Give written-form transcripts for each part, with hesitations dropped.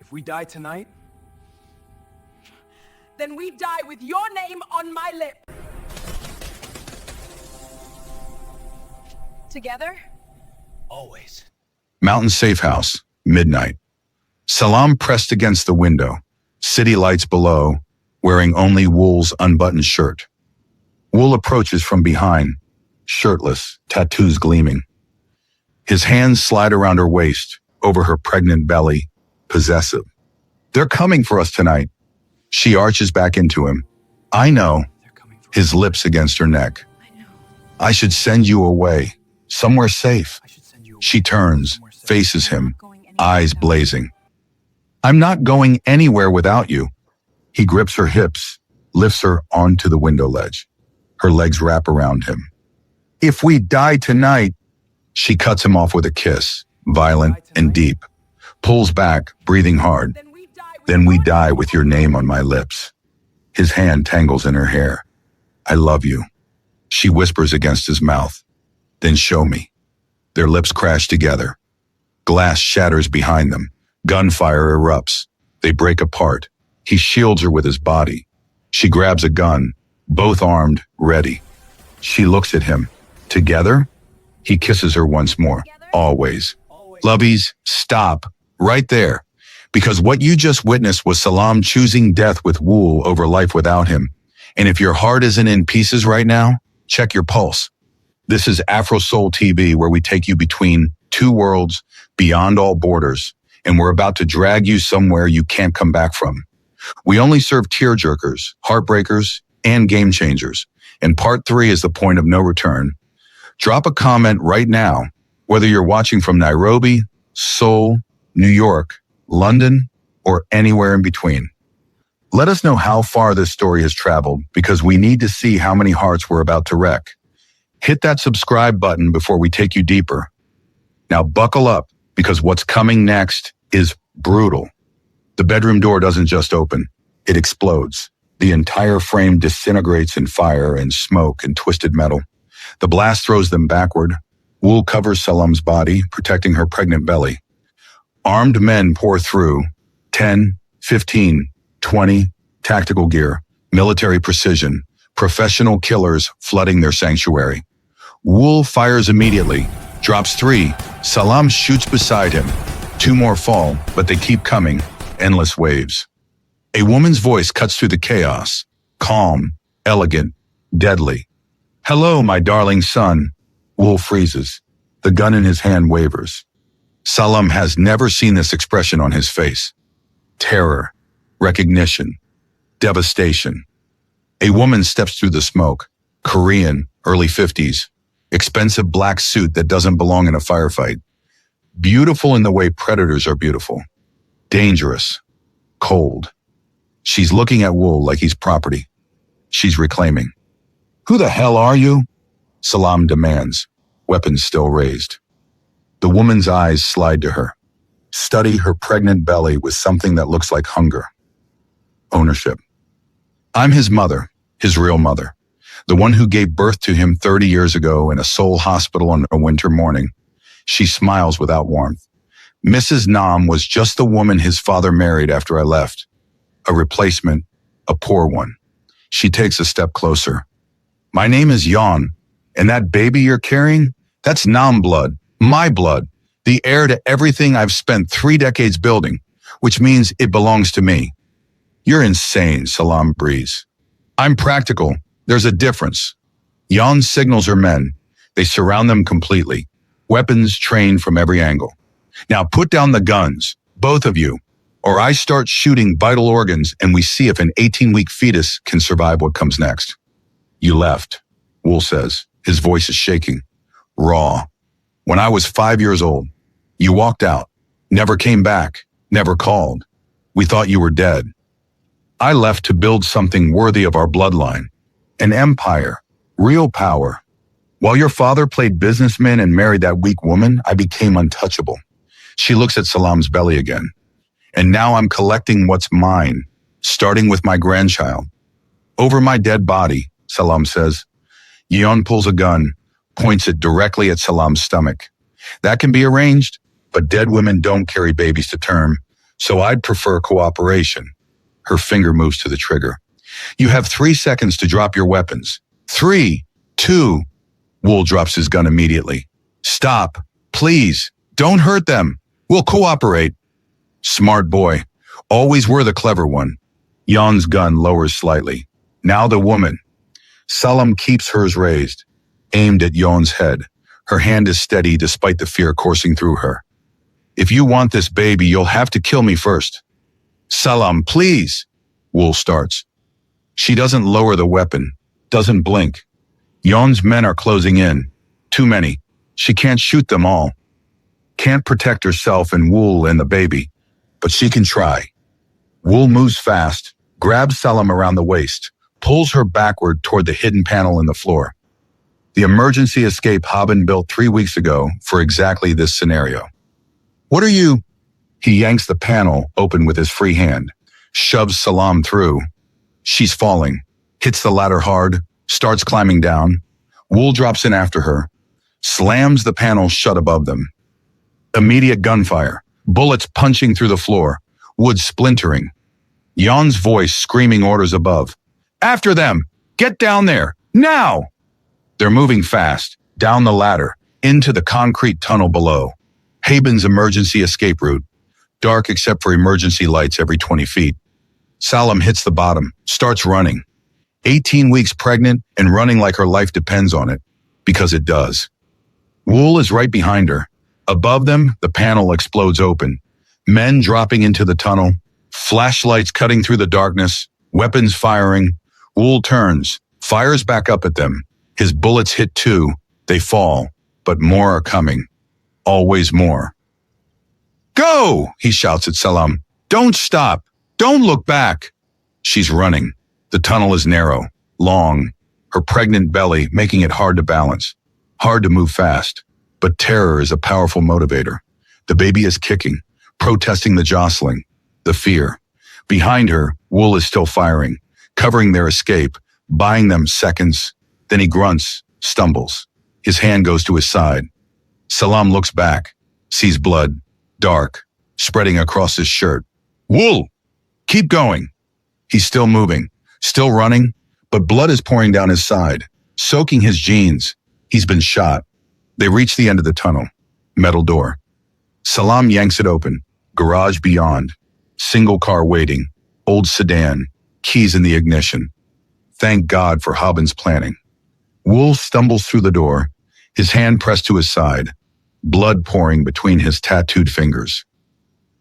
If we die tonight, then we die with your name on my lip. Together? always. Mountain Safe House, midnight. Salam pressed against the window, city lights below, wearing only Wool's unbuttoned shirt. Wool approaches from behind, shirtless, tattoos gleaming. His hands slide around her waist, over her pregnant belly, possessive. They're coming for us tonight. She arches back into him. I know. His lips against her neck. I should send you away, somewhere safe. She turns, faces him, eyes blazing. I'm not going anywhere without you. He grips her hips, lifts her onto the window ledge. Her legs wrap around him. If we die tonight, she cuts him off with a kiss, violent and deep, pulls back, breathing hard. Then we die with your name on my lips. His hand tangles in her hair. I love you. She whispers against his mouth. Then show me. Their lips crash together. Glass shatters behind them. Gunfire erupts. They break apart. He shields her with his body. She grabs a gun, both armed, ready. She looks at him. Together? He kisses her once more. Always. Lovies, stop. Right there. Because what you just witnessed was Salam choosing death with Wool over life without him. And if your heart isn't in pieces right now, check your pulse. This is Afro-Seoul TV, where we take you between two worlds, beyond all borders, and we're about to drag you somewhere you can't come back from. We only serve tearjerkers, heartbreakers, and game changers, and part 3 is the point of no return. Drop a comment right now, whether you're watching from Nairobi, Seoul, New York, London, or anywhere in between. Let us know how far this story has traveled, because we need to see how many hearts we're about to wreck. Hit that subscribe button before we take you deeper. Now buckle up, because what's coming next is brutal. The bedroom door doesn't just open, it explodes. The entire frame disintegrates in fire and smoke and twisted metal. The blast throws them backward. Wool covers Salam's body, protecting her pregnant belly. Armed men pour through, 10, 15, 20, tactical gear, military precision, professional killers flooding their sanctuary. Wool fires immediately, drops 3, Salam shoots beside him. 2 more fall, but they keep coming, endless waves. A woman's voice cuts through the chaos, calm, elegant, deadly. Hello, my darling son. Wool freezes. The gun in his hand wavers. Salam has never seen this expression on his face. Terror, recognition, devastation. A woman steps through the smoke, Korean, early 50s, expensive black suit that doesn't belong in a firefight. Beautiful in the way predators are beautiful. Dangerous, cold. She's looking at Wool like he's property. She's reclaiming. Who the hell are you? Salam demands, weapons still raised. The woman's eyes slide to her. Study her pregnant belly with something that looks like hunger. Ownership. I'm his mother, his real mother, the one who gave birth to him 30 years ago in a Seoul hospital on a winter morning. She smiles without warmth. Mrs. Nam was just the woman his father married after I left. A replacement, a poor one. She takes a step closer. My name is Yon, and that baby you're carrying, that's Nam blood, my blood, the heir to everything I've spent 3 decades building, which means it belongs to me. You're insane, Salam breathes. I'm practical. There's a difference. Yon signals her men. They surround them completely. Weapons trained from every angle. Now put down the guns, both of you, or I start shooting vital organs and we see if an 18-week fetus can survive what comes next. You left, Wool says. His voice is shaking. Raw. When I was 5 years old, you walked out, never came back, never called. We thought you were dead. I left to build something worthy of our bloodline. An empire, real power. While your father played businessman and married that weak woman, I became untouchable. She looks at Salam's belly again. And now I'm collecting what's mine, starting with my grandchild. Over my dead body, Salam says. Yeon pulls a gun, points it directly at Salam's stomach. That can be arranged, but dead women don't carry babies to term. So I'd prefer cooperation. Her finger moves to the trigger. You have 3 seconds to drop your weapons. 3, 2. Wool drops his gun immediately. Stop. Please. Don't hurt them. We'll cooperate. Smart boy. Always were the clever one. Yon's gun lowers slightly. Now the woman. Salam keeps hers raised, aimed at Yon's head. Her hand is steady despite the fear coursing through her. If you want this baby, you'll have to kill me first. Salam, please. Wool starts. She doesn't lower the weapon, doesn't blink. Yon's men are closing in. Too many. She can't shoot them all. Can't protect herself and Wool and the baby, but she can try. Wool moves fast, grabs Salam around the waist, pulls her backward toward the hidden panel in the floor. The emergency escape Haben built 3 weeks ago for exactly this scenario. What are you? He yanks the panel open with his free hand, shoves Salam through. She's falling, hits the ladder hard, starts climbing down. Wool drops in after her, slams the panel shut above them. Immediate gunfire, bullets punching through the floor, wood splintering. Yon's voice screaming orders above. After them! Get down there! Now! They're moving fast, down the ladder, into the concrete tunnel below. Haben's emergency escape route, dark except for emergency lights every 20 feet. Salam hits the bottom, starts running. 18 weeks pregnant and running like her life depends on it, because it does. Wool is right behind her. Above them, the panel explodes open. Men dropping into the tunnel, flashlights cutting through the darkness, weapons firing. Wool turns, fires back up at them. His bullets hit too. They fall, but more are coming. Always more. Go! He shouts at Salam. Don't stop. Don't look back. She's running. The tunnel is narrow, long, her pregnant belly making it hard to balance, hard to move fast. But terror is a powerful motivator. The baby is kicking, protesting the jostling, the fear. Behind her, Wool is still firing, covering their escape, buying them seconds. Then he grunts, stumbles. His hand goes to his side. Salam looks back, sees blood, dark, spreading across his shirt. Wool! Keep going. He's still moving, still running, but blood is pouring down his side, soaking his jeans. He's been shot. They reach the end of the tunnel. Metal door. Salam yanks it open. Garage beyond. Single car waiting. Old sedan. Keys in the ignition. Thank God for Haben's planning. Wool stumbles through the door, his hand pressed to his side, blood pouring between his tattooed fingers.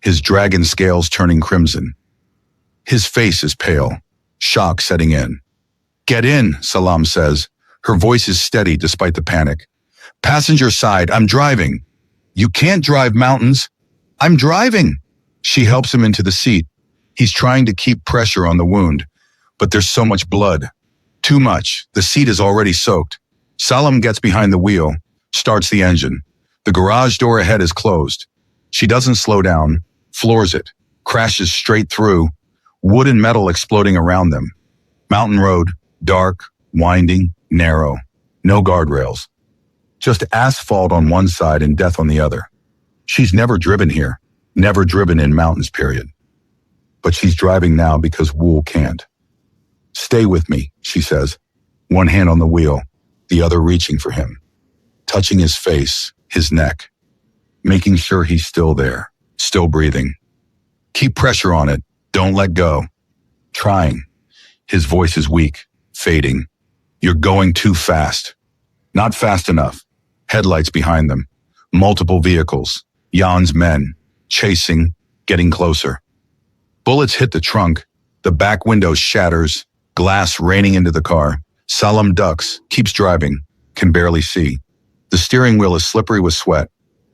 His dragon scales turning crimson. His face is pale, shock setting in. Get in, Salam says. Her voice is steady despite the panic. Passenger side, I'm driving. You can't drive mountains. I'm driving. She helps him into the seat. He's trying to keep pressure on the wound, but there's so much blood. Too much. The seat is already soaked. Salam gets behind the wheel, starts the engine. The garage door ahead is closed. She doesn't slow down, floors it, crashes straight through, wood and metal exploding around them. Mountain road, dark, winding, narrow. No guardrails. Just asphalt on one side and death on the other. She's never driven here, never driven in mountains, period. But she's driving now because Wool can't. Stay with me, she says, one hand on the wheel, the other reaching for him, touching his face, his neck, making sure he's still there, still breathing. Keep pressure on it. Don't let go. Trying. His voice is weak, fading. You're going too fast. Not fast enough. Headlights behind them. Multiple vehicles. Jan's men. Chasing. Getting closer. Bullets hit the trunk. The back window shatters. Glass raining into the car. Salam ducks. Keeps driving. Can barely see. The steering wheel is slippery with sweat.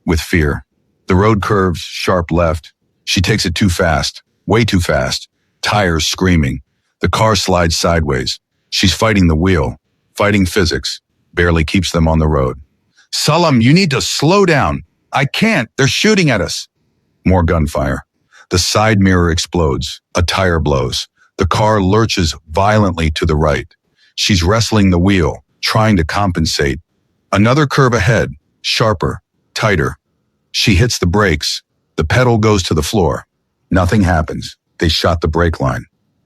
With fear. The road curves, sharp left. She takes it too fast. Way too fast. Tires screaming. The car slides sideways. She's fighting the wheel. Fighting physics. Barely keeps them on the road. Salam, you need to slow down. I can't. They're shooting at us. More gunfire. The side mirror explodes. A tire blows. The car lurches violently to the right. She's wrestling the wheel, trying to compensate. Another curve ahead, sharper, tighter. She hits the brakes. The pedal goes to the floor. Nothing happens. They shot the brake line.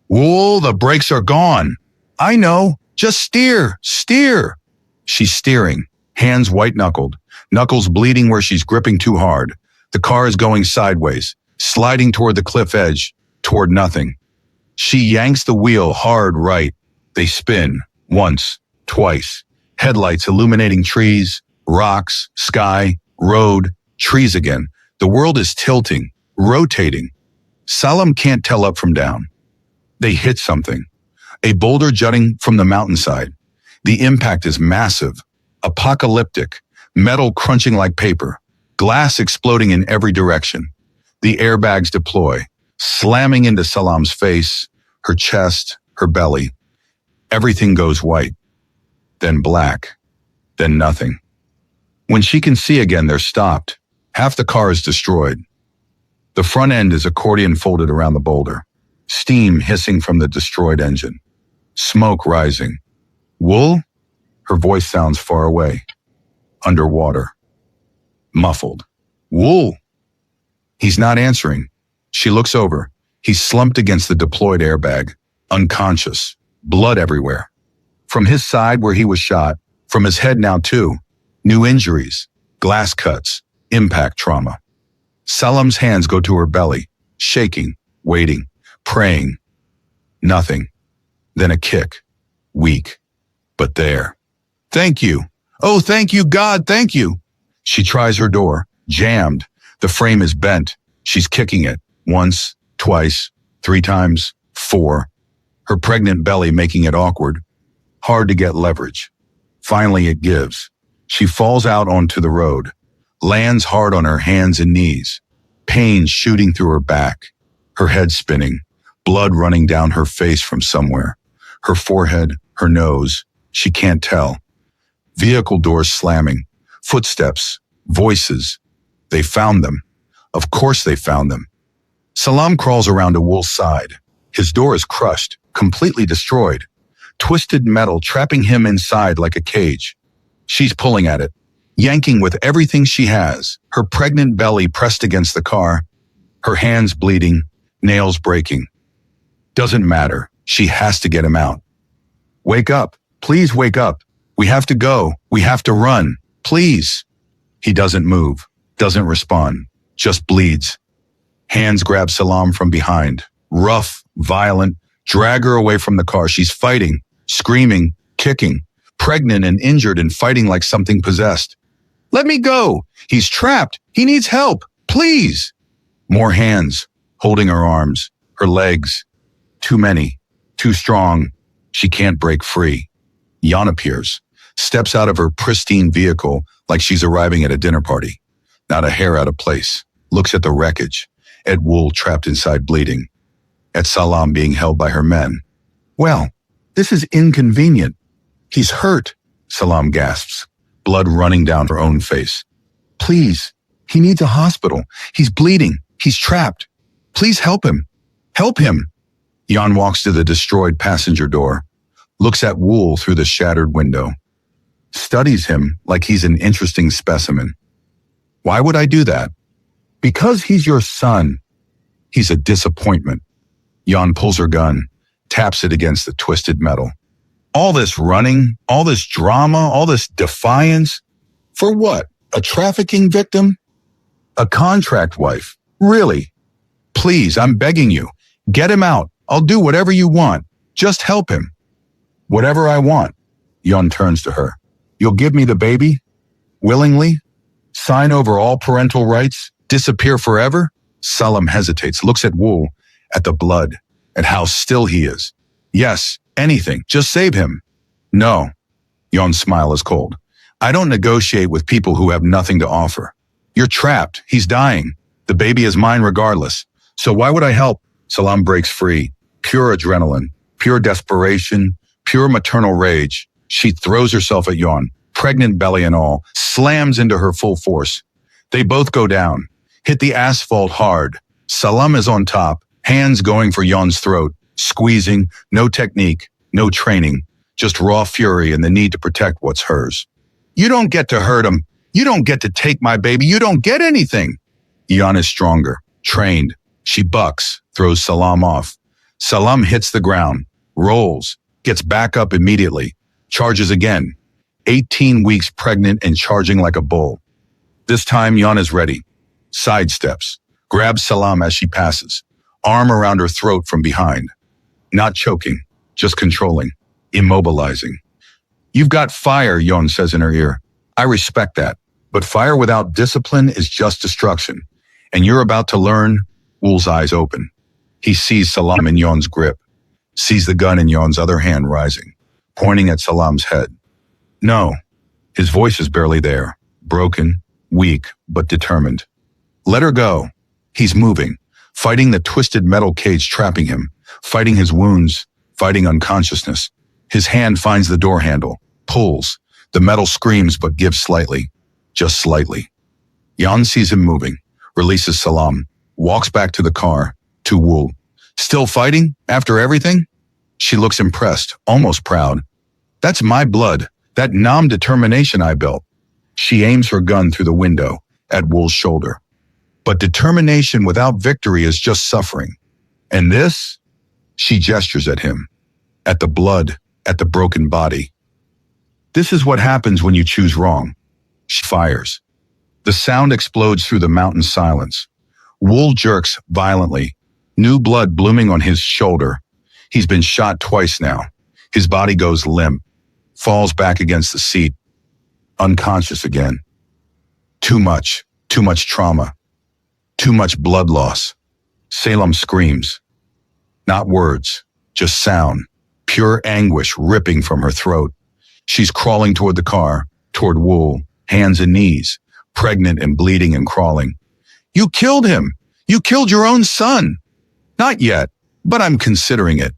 Wool, the brakes are gone. I know. Just steer. Steer. She's steering, hands white-knuckled, knuckles bleeding where she's gripping too hard. The car is going sideways, sliding toward the cliff edge, toward nothing. She yanks the wheel hard right. They spin, once, twice. Headlights illuminating trees, rocks, sky, road, trees again. The world is tilting, rotating. Salam can't tell up from down. They hit something. A boulder jutting from the mountainside. The impact is massive, apocalyptic, metal crunching like paper, glass exploding in every direction. The airbags deploy, slamming into Salam's face, her chest, her belly. Everything goes white, then black, then nothing. When she can see again, they're stopped. Half the car is destroyed. The front end is accordion folded around the boulder. Steam hissing from the destroyed engine. Smoke rising. Wool? Her voice sounds far away. Underwater. Muffled. Wool! He's not answering. She looks over. He's slumped against the deployed airbag. Unconscious. Blood everywhere. From his side where he was shot. From his head now too. New injuries. Glass cuts. Impact trauma. Salam's hands go to her belly. Shaking. Waiting. Praying. Nothing. Then a kick. Weak. But there. Thank you. Oh, thank you, God, thank you. She tries her door. Jammed. The frame is bent. She's kicking it. Once, twice, 3 times, 4. Her pregnant belly making it awkward. Hard to get leverage. Finally, it gives. She falls out onto the road. Lands hard on her hands and knees. Pain shooting through her back. Her head spinning. Blood running down her face from somewhere. Her forehead, her nose. She can't tell. Vehicle doors slamming. Footsteps. Voices. They found them. Of course they found them. Salam crawls around to Wool's side. His door is crushed, completely destroyed. Twisted metal trapping him inside like a cage. She's pulling at it, yanking with everything she has, her pregnant belly pressed against the car, her hands bleeding, nails breaking. Doesn't matter. She has to get him out. Wake up. Please wake up. We have to go. We have to run. Please. He doesn't move, doesn't respond, just bleeds. Hands grab Salam from behind. Rough, violent, drag her away from the car. She's fighting, screaming, kicking, pregnant and injured and fighting like something possessed. Let me go. He's trapped. He needs help. Please. More hands, holding her arms, her legs. Too many, too strong. She can't break free. Jan appears, steps out of her pristine vehicle like she's arriving at a dinner party. Not a hair out of place. Looks at the wreckage, at Wool trapped inside bleeding, at Salam being held by her men. Well, this is inconvenient. He's hurt, Salam gasps, blood running down her own face. Please, he needs a hospital. He's bleeding. He's trapped. Please help him. Help him. Jan walks to the destroyed passenger door, looks at Wool through the shattered window, studies him like he's an interesting specimen. Why would I do that? Because he's your son. He's a disappointment. Jan pulls her gun, taps it against the twisted metal. All this running, all this drama, all this defiance. For what? A trafficking victim? A contract wife? Really? Please, I'm begging you. Get him out. I'll do whatever you want. Just help him. Whatever I want. Jan turns to her. You'll give me the baby? Willingly? Sign over all parental rights? Disappear forever? Salam hesitates, looks at Wool, at the blood, at how still he is. Yes, anything. Just save him. No. Jan's smile is cold. I don't negotiate with people who have nothing to offer. You're trapped. He's dying. The baby is mine regardless. So why would I help? Salam breaks free. Pure adrenaline, pure desperation, pure maternal rage. She throws herself at Jan, pregnant belly and all, slams into her full force. They both go down, hit the asphalt hard. Salam is on top, hands going for Jan's throat, squeezing, no technique, no training, just raw fury and the need to protect what's hers. You don't get to hurt him. You don't get to take my baby. You don't get anything. Jan is stronger, trained, She bucks, throws Salam off. Salam hits the ground, rolls, gets back up immediately, charges again. 18 weeks pregnant and charging like a bull. This time, Yan is ready. Sidesteps, grabs Salam as she passes, arm around her throat from behind. Not choking, just controlling, immobilizing. You've got fire, Yon says in her ear. I respect that, but fire without discipline is just destruction. And you're about to learn. Wool's eyes open. He sees Salam in Yon's grip, sees the gun in Yon's other hand rising, pointing at Salam's head. No, his voice is barely there, broken, weak, but determined. Let her go. He's moving, fighting the twisted metal cage trapping him, fighting his wounds, fighting unconsciousness. His hand finds the door handle, pulls. The metal screams but gives slightly, just slightly. Yan sees him moving, releases Salam, walks back to the car, to Wool. Still fighting after everything? She looks impressed, almost proud. That's my blood, that Nam determination I built. She aims her gun through the window at Wool's shoulder. But determination without victory is just suffering. And this? She gestures at him, at the blood, at the broken body. This is what happens when you choose wrong. She fires. The sound explodes through the mountain silence. Wool jerks violently, new blood blooming on his shoulder. He's been shot twice now. His body goes limp, falls back against the seat, unconscious again. Too much trauma, too much blood loss. Salem screams. Not words, just sound, pure anguish ripping from her throat. She's crawling toward the car, toward Wool, hands and knees, pregnant and bleeding and crawling. You killed him! You killed your own son! Not yet, but I'm considering it.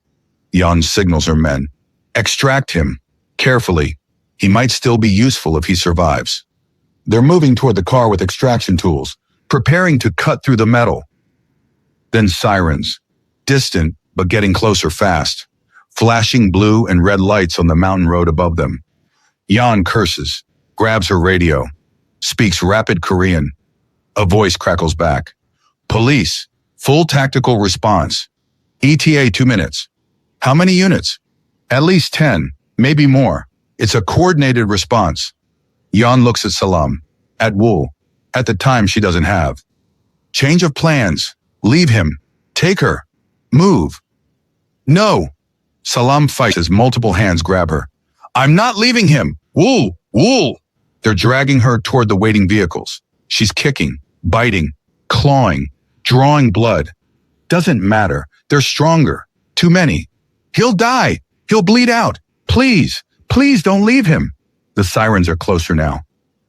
Jan signals her men. Extract him, carefully. He might still be useful if he survives. They're moving toward the car with extraction tools, preparing to cut through the metal. Then sirens, distant but getting closer fast, flashing blue and red lights on the mountain road above them. Jan curses, grabs her radio, speaks rapid Korean. A voice crackles back. Police, full tactical response. ETA 2 minutes. How many units? At least 10, maybe more. It's a coordinated response. Jan looks at Salam, at Wool, at the time she doesn't have. Change of plans. Leave him. Take her. Move. No. Salam fights as multiple hands grab her. I'm not leaving him. Wool! Wool! They're dragging her toward the waiting vehicles. She's kicking, biting, clawing, drawing blood. Doesn't matter. They're stronger. Too many. He'll die. He'll bleed out. Please, please don't leave him. The sirens are closer now,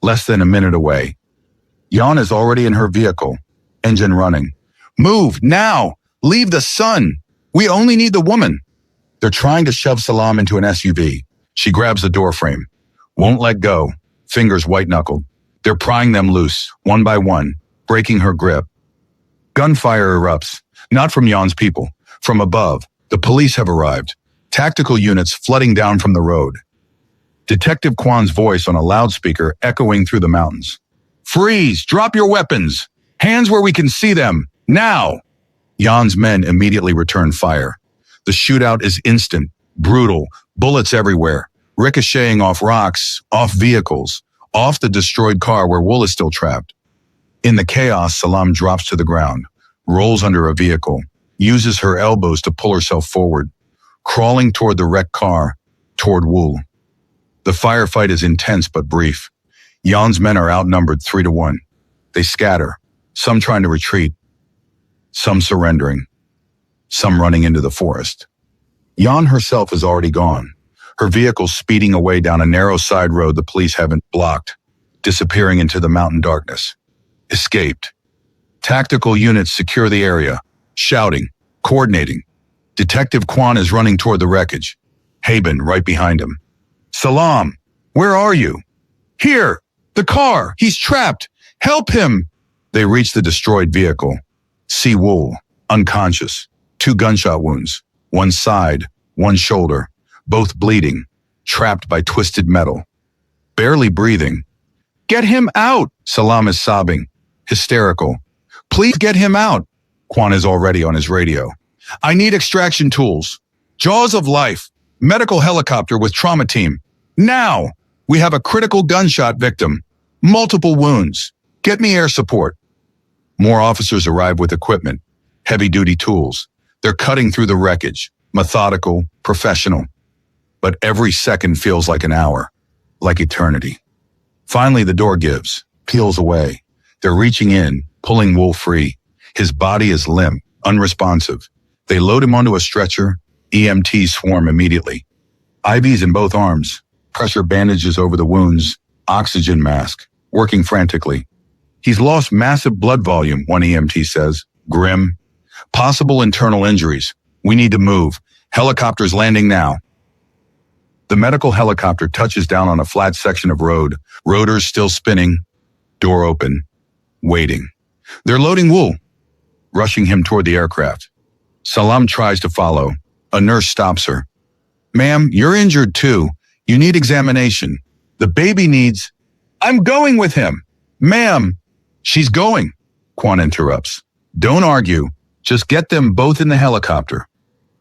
less than a minute away. Jan is already in her vehicle, engine running. Move, now! Leave the son! We only need the woman. They're trying to shove Salam into an SUV. She grabs the door frame. Won't let go, fingers white-knuckled. They're prying them loose, one by one, breaking her grip. Gunfire erupts, not from Jan's people. From above, the police have arrived, tactical units flooding down from the road. Detective Kwan's voice on a loudspeaker echoing through the mountains. Freeze! Drop your weapons! Hands where we can see them! Now! Jan's men immediately return fire. The shootout is instant, brutal, bullets everywhere, ricocheting off rocks, off vehicles, off the destroyed car where Wool is still trapped. In the chaos, Salam drops to the ground, rolls under a vehicle, uses her elbows to pull herself forward, crawling toward the wrecked car, toward Wool. The firefight is intense but brief. Jan's men are outnumbered 3-1. They scatter, some trying to retreat, some surrendering, some running into the forest. Jan herself is already gone, her vehicle speeding away down a narrow side road the police haven't blocked, disappearing into the mountain darkness. Escaped. Tactical units secure the area, shouting, coordinating. Detective Kwan is running toward the wreckage. Haben right behind him. Salam, where are you? Here, the car, he's trapped. Help him. They reach the destroyed vehicle. See Wool, unconscious, 2 gunshot wounds, one side, one shoulder, both bleeding, trapped by twisted metal. Barely breathing. Get him out, Salam is sobbing, hysterical. Please get him out. Quan is already on his radio. I need extraction tools. Jaws of life. Medical helicopter with trauma team. Now! We have a critical gunshot victim. Multiple wounds. Get me air support. More officers arrive with equipment. Heavy-duty tools. They're cutting through the wreckage. Methodical, professional. But every second feels like an hour. Like eternity. Finally, the door gives. Peels away. They're reaching in, pulling Wool free. His body is limp, unresponsive. They load him onto a stretcher. EMTs swarm immediately. IVs in both arms. Pressure bandages over the wounds. Oxygen mask. Working frantically. He's lost massive blood volume, one EMT says. Grim. Possible internal injuries. We need to move. Helicopters landing now. The medical helicopter touches down on a flat section of road. Rotors still spinning. Door open. Waiting. They're loading Wool. Rushing him toward the aircraft. Salam tries to follow. A nurse stops her. Ma'am, you're injured too. You need examination. The baby needs... I'm going with him. Ma'am. She's going. Quan interrupts. Don't argue. Just get them both in the helicopter.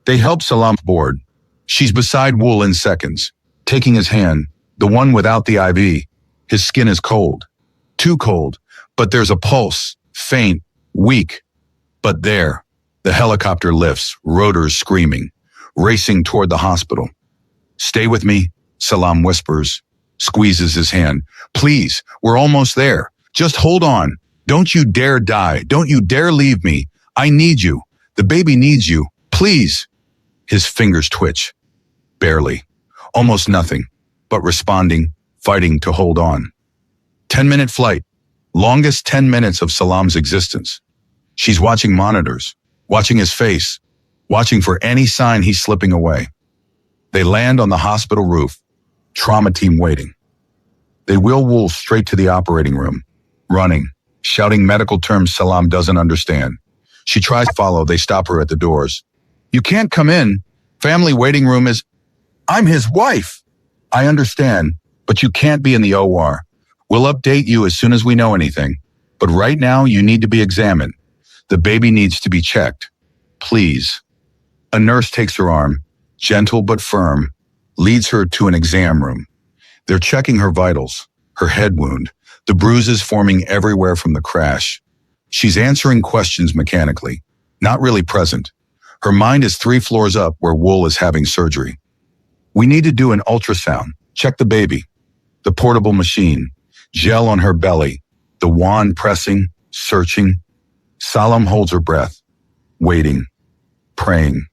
They help Salam board. She's beside Wool in seconds, taking his hand, the one without the IV. His skin is cold. Too cold. But there's a pulse. Faint. Weak. But there. The helicopter lifts, rotors screaming, racing toward the hospital. Stay with me, Salam whispers, squeezes his hand. Please, we're almost there. Just hold on. Don't you dare die. Don't you dare leave me. I need you. The baby needs you. Please. His fingers twitch. Barely. Almost nothing. But responding, fighting to hold on. 10-minute flight. Longest 10 minutes of Salam's existence. She's watching monitors, watching his face, watching for any sign he's slipping away. They land on the hospital roof. Trauma team waiting. They wheel Wool straight to the operating room, running, shouting medical terms Salam doesn't understand. She tries to follow. They stop her at the doors. You can't come in. Family waiting room is... I'm his wife. I understand, but you can't be in the OR. We'll update you as soon as we know anything. But right now, you need to be examined. The baby needs to be checked. Please. A nurse takes her arm, gentle but firm, leads her to an exam room. They're checking her vitals, her head wound, the bruises forming everywhere from the crash. She's answering questions mechanically, not really present. Her mind is 3 floors up where Wool is having surgery. We need to do an ultrasound, check the baby. The portable machine, gel on her belly, the wand pressing, searching. Salam holds her breath, waiting, praying.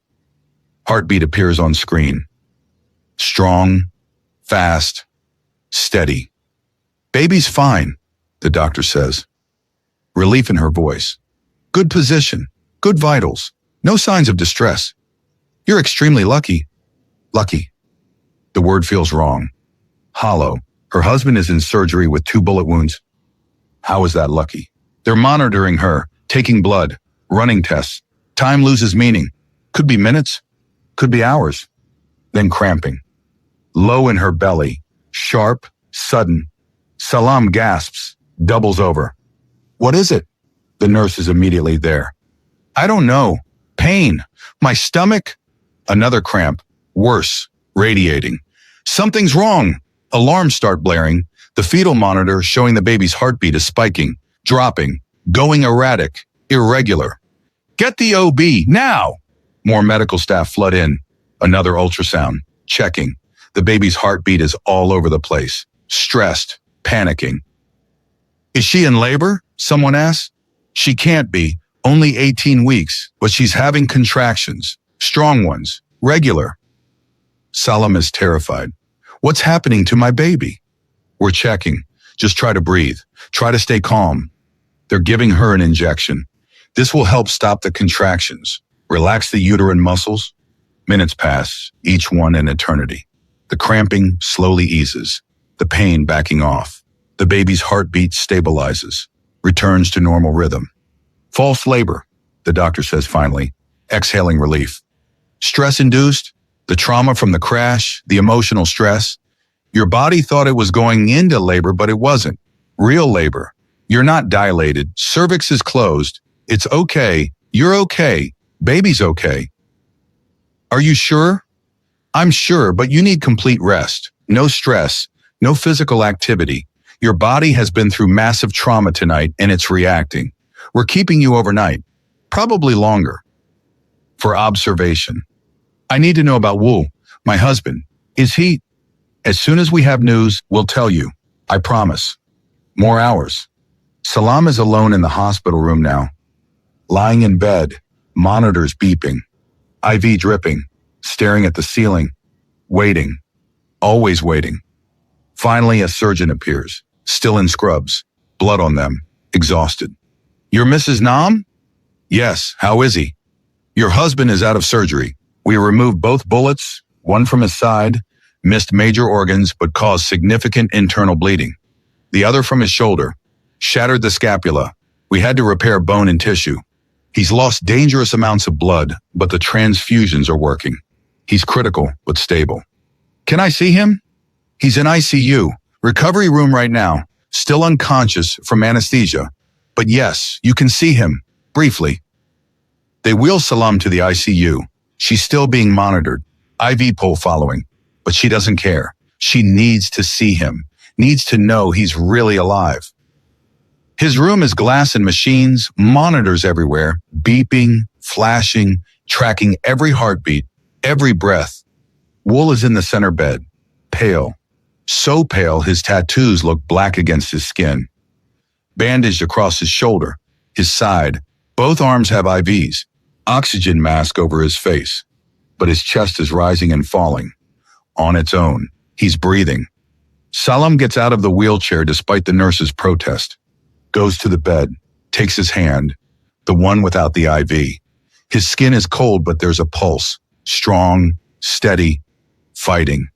Heartbeat appears on screen. Strong, fast, steady. Baby's fine, the doctor says. Relief in her voice. Good position, good vitals, no signs of distress. You're extremely lucky. Lucky. The word feels wrong. Hollow. Her husband is in surgery with 2 bullet wounds. How is that lucky? They're monitoring her, taking blood, running tests. Time loses meaning. Could be minutes, could be hours. Then cramping. Low in her belly, sharp, sudden. Salam gasps, doubles over. What is it? The nurse is immediately there. I don't know. Pain. My stomach. Another cramp. Worse. Radiating. Something's wrong. Alarms start blaring. The fetal monitor showing the baby's heartbeat is spiking, dropping, going erratic, irregular. Get the OB, now! More medical staff flood in. Another ultrasound. Checking. The baby's heartbeat is all over the place. Stressed. Panicking. Is she in labor? Someone asks. She can't be. Only 18 weeks, but she's having contractions. Strong ones. Regular. Salam is terrified. What's happening to my baby? We're checking. Just try to breathe. Try to stay calm. They're giving her an injection. This will help stop the contractions. Relax the uterine muscles. Minutes pass, each one an eternity. The cramping slowly eases. The pain backing off. The baby's heartbeat stabilizes. Returns to normal rhythm. False labor, the doctor says finally, exhaling relief. Stress-induced, the trauma from the crash, the emotional stress. Your body thought it was going into labor, but it wasn't. Real labor. You're not dilated. Cervix is closed. It's okay. You're okay. Baby's okay. Are you sure? I'm sure, but you need complete rest. No stress, no physical activity. Your body has been through massive trauma tonight and it's reacting. We're keeping you overnight, probably longer, for observation. I need to know about Wool, my husband. Is he? As soon as we have news, we'll tell you. I promise. More hours. Salam is alone in the hospital room now. Lying in bed, monitors beeping, IV dripping, staring at the ceiling, waiting, always waiting. Finally, a surgeon appears, still in scrubs, blood on them, exhausted. You're Mrs. Nam? Yes, how is he? Your husband is out of surgery. We removed both bullets, one from his side, missed major organs but caused significant internal bleeding. The other from his shoulder, shattered the scapula. We had to repair bone and tissue. He's lost dangerous amounts of blood, but the transfusions are working. He's critical but stable. Can I see him? He's in ICU, recovery room right now, still unconscious from anesthesia. But yes, you can see him, briefly. They wheel Salam to the ICU. She's still being monitored, IV pole following, but she doesn't care. She needs to see him, needs to know he's really alive. His room is glass and machines, monitors everywhere, beeping, flashing, tracking every heartbeat, every breath. Wool is in the center bed, pale. So pale his tattoos look black against his skin. Bandaged across his shoulder, his side. Both arms have IVs, oxygen mask over his face. But his chest is rising and falling. On its own, he's breathing. Salam gets out of the wheelchair despite the nurse's protest. Goes to the bed, takes his hand, the one without the IV. His skin is cold, but there's a pulse. Strong, steady, fighting.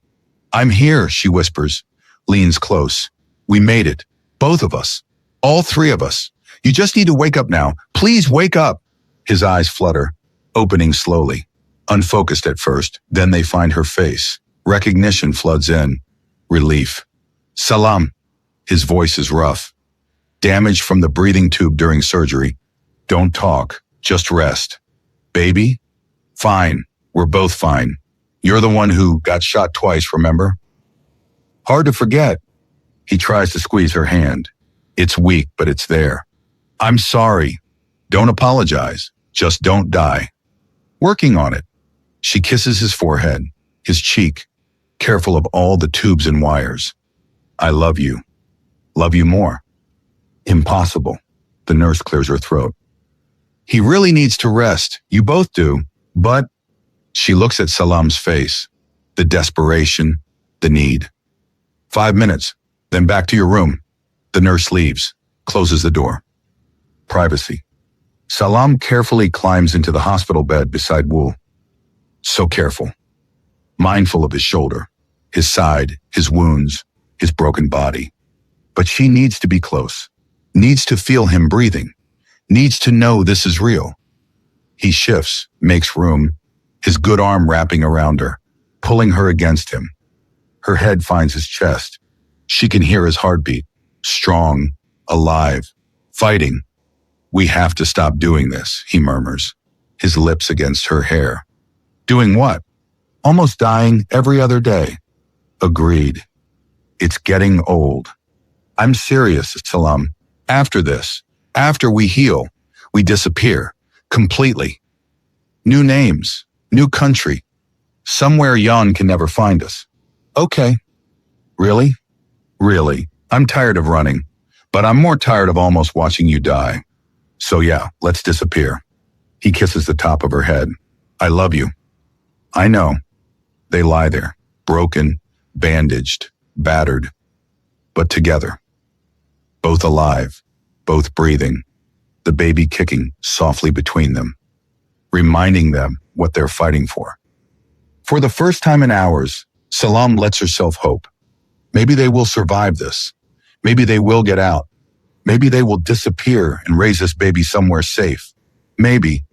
I'm here, she whispers, leans close. We made it. Both of us. All three of us. You just need to wake up now. Please wake up. His eyes flutter, opening slowly. Unfocused at first, then they find her face. Recognition floods in. Relief. Salam. His voice is rough. Damage from the breathing tube during surgery. Don't talk. Just rest. Baby? Fine. We're both fine. You're the one who got shot twice, remember? Hard to forget. He tries to squeeze her hand. It's weak, but it's there. I'm sorry. Don't apologize. Just don't die. Working on it. She kisses his forehead, his cheek, careful of all the tubes and wires. I love you. Love you more. Impossible. The nurse clears her throat. He really needs to rest. You both do. But she looks at Salam's face. The desperation, the need. 5 minutes, then back to your room. The nurse leaves, closes the door. Privacy. Salam carefully climbs into the hospital bed beside Wool. So careful. Mindful of his shoulder, his side, his wounds, his broken body. But she needs to be close. Needs to feel him breathing. Needs to know this is real. He shifts, makes room, his good arm wrapping around her, pulling her against him. Her head finds his chest. She can hear his heartbeat. Strong, alive, fighting. We have to stop doing this, he murmurs, his lips against her hair. Doing what? Almost dying every other day. Agreed. It's getting old. I'm serious, Salam. After this, after we heal, we disappear. Completely. New names, new country. Somewhere Jan can never find us. Okay. Really? Really. I'm tired of running, but I'm more tired of almost watching you die. So yeah, let's disappear. He kisses the top of her head. I love you. I know. They lie there, broken, bandaged, battered, but together. Both alive, both breathing, the baby kicking softly between them, reminding them what they're fighting for. For the first time in hours, Salam lets herself hope. Maybe they will survive this. Maybe they will get out. Maybe they will disappear and raise this baby somewhere safe. Maybe.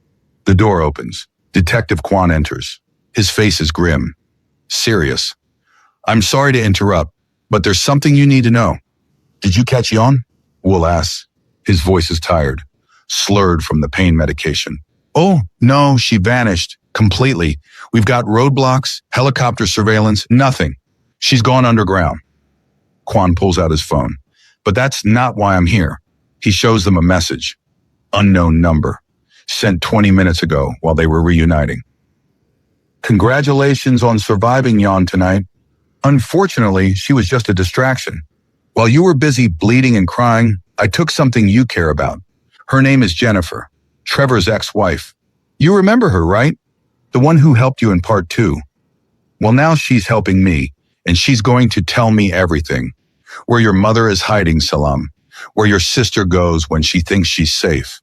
The door opens. Detective Kwan enters. His face is grim. Serious. I'm sorry to interrupt, but there's something you need to know. Did you catch Jan? Wool asks. His voice is tired, slurred from the pain medication. Oh, no, she vanished completely. We've got roadblocks, helicopter surveillance, nothing. She's gone underground. Kwon pulls out his phone. But that's not why I'm here. He shows them a message. Unknown number. Sent 20 minutes ago while they were reuniting. Congratulations on surviving Yon tonight. Unfortunately, she was just a distraction. While you were busy bleeding and crying, I took something you care about. Her name is Jennifer, Trevor's ex-wife. You remember her, right? The one who helped you in part 2. Well, now she's helping me, and she's going to tell me everything. Where your mother is hiding, Salam. Where your sister goes when she thinks she's safe.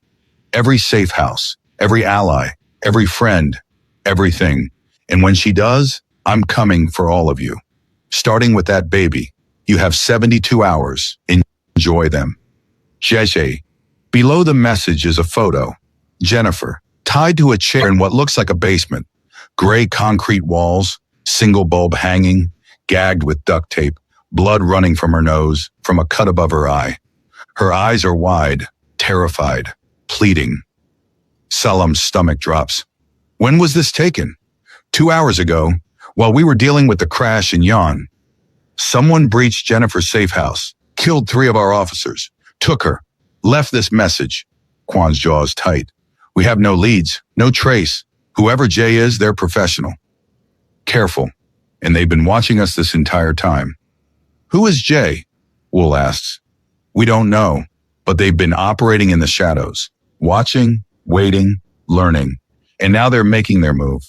Every safe house, every ally, every friend, everything. And when she does, I'm coming for all of you. Starting with that baby. You have 72 hours. Enjoy them. Jeje. Below the message is a photo. Jennifer, tied to a chair in what looks like a basement. Gray concrete walls, single bulb hanging, gagged with duct tape, blood running from her nose, from a cut above her eye. Her eyes are wide, terrified, pleading. Salam's stomach drops. When was this taken? 2 hours ago, while we were dealing with the crash in Yon. Someone breached Jennifer's safe house, killed 3 of our officers, took her, left this message. Kwon's jaws tight. We have no leads, no trace. Whoever Jay is, they're professional. Careful. And they've been watching us this entire time. Who is Jay? Wool asks. We don't know, but they've been operating in the shadows, watching, waiting, learning. And now they're making their move.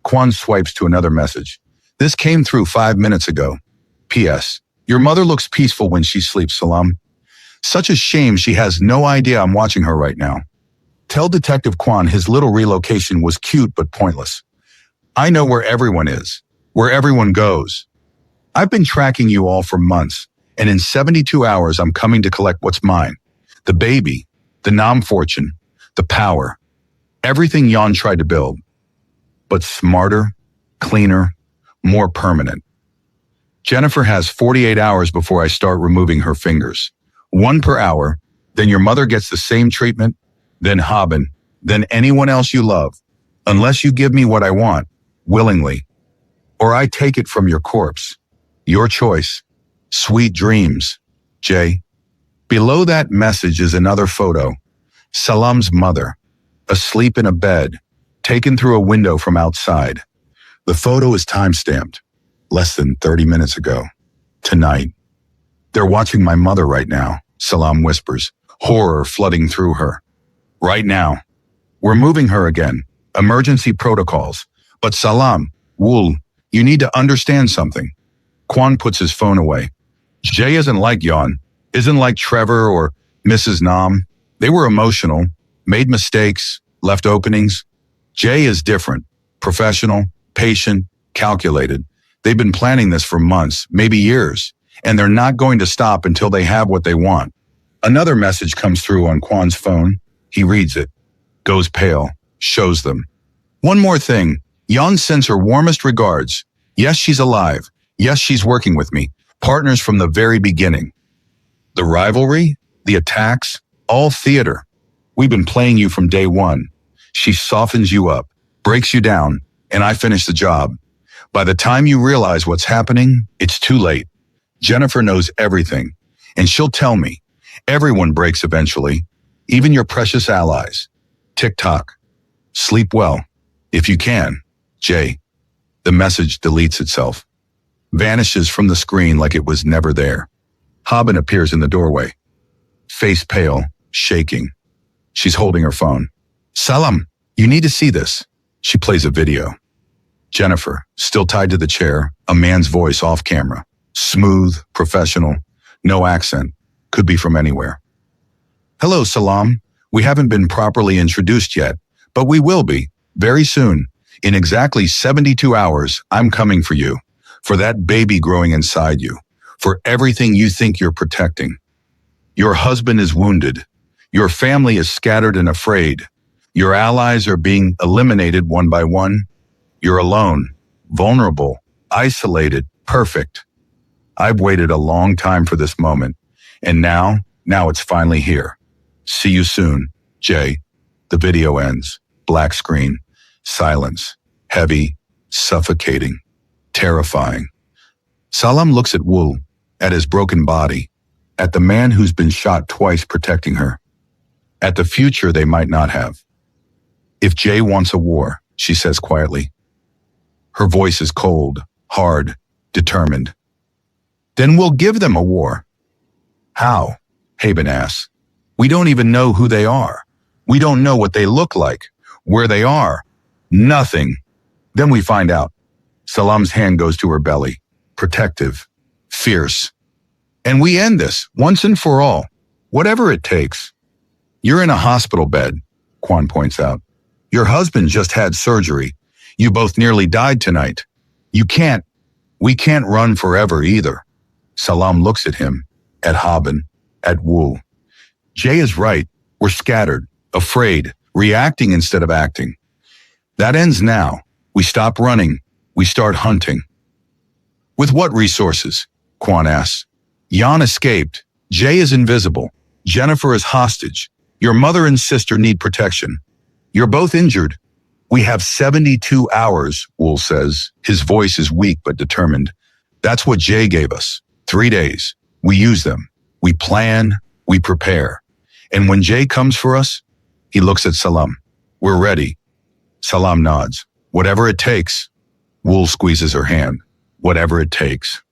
Kwon swipes to another message. This came through 5 minutes ago. P.S. Your mother looks peaceful when she sleeps, Salam. Such a shame she has no idea I'm watching her right now. Tell Detective Kwon his little relocation was cute but pointless. I know where everyone is, where everyone goes. I've been tracking you all for months, and in 72 hours I'm coming to collect what's mine. The baby, the nom-fortune, the power. Everything Yon tried to build. But smarter, cleaner, more permanent. Jennifer has 48 hours before I start removing her fingers. 1 per hour, then your mother gets the same treatment, then Haben, then anyone else you love, unless you give me what I want, willingly. Or I take it from your corpse. Your choice. Sweet dreams, Jay. Below that message is another photo. Salam's mother, asleep in a bed, taken through a window from outside. The photo is time-stamped, less than 30 minutes ago. Tonight. They're watching my mother right now, Salam whispers, horror flooding through her. Right now. We're moving her again. Emergency protocols. But Salam, Wool, you need to understand something. Kwon puts his phone away. Jay isn't like Yon, isn't like Trevor or Mrs. Nam. They were emotional, made mistakes, left openings. Jay is different, professional, patient, calculated. They've been planning this for months, maybe years, and they're not going to stop until they have what they want. Another message comes through on Kwon's phone. He reads it, goes pale, shows them. One more thing. Yon sends her warmest regards. Yes, she's alive. Yes, she's working with me. Partners from the very beginning. The rivalry, the attacks, all theater. We've been playing you from day one. She softens you up, breaks you down, and I finish the job. By the time you realize what's happening, it's too late. Jennifer knows everything, and she'll tell me. Everyone breaks eventually, even your precious allies. Tick-tock. Sleep well, if you can. Jay. The message deletes itself. Vanishes from the screen like it was never there. Haben appears in the doorway. Face pale, shaking. She's holding her phone. Salam, you need to see this. She plays a video. Jennifer, still tied to the chair, a man's voice off camera. Smooth, professional, no accent. Could be from anywhere. Hello, Salam. We haven't been properly introduced yet, but we will be, very soon. In exactly 72 hours, I'm coming for you. For that baby growing inside you. For everything you think you're protecting. Your husband is wounded. Your family is scattered and afraid. Your allies are being eliminated one by one. You're alone, vulnerable, isolated, perfect. I've waited a long time for this moment. And now it's finally here. See you soon, Jay. The video ends. black screen. Silence. Heavy, suffocating, terrifying. Salam looks at Wool, at his broken body, at the man who's been shot twice protecting her, at the future they might not have. If Jay wants a war, she says quietly. Her voice is cold, hard, determined. Then we'll give them a war. How? Haben asks. We don't even know who they are. We don't know what they look like, where they are. Nothing. Then we find out. Salam's hand goes to her belly, protective, fierce. And we end this, once and for all, whatever it takes. You're in a hospital bed, Kwan points out. Your husband just had surgery. You both nearly died tonight. We can't run forever either. Salam looks at him, at Haben, at Wool. Jay is right. We're scattered, afraid, reacting instead of acting. That ends now. We stop running. We start hunting. With what resources? Kwan asks. Jan escaped. Jay is invisible. Jennifer is hostage. Your mother and sister need protection. You're both injured. We have 72 hours, Wool says. His voice is weak but determined. That's what Jay gave us. 3 days. We use them. We plan. We prepare. And when Jay comes for us, he looks at Salam. We're ready. Salam nods. Whatever it takes. Wool squeezes her hand. Whatever it takes.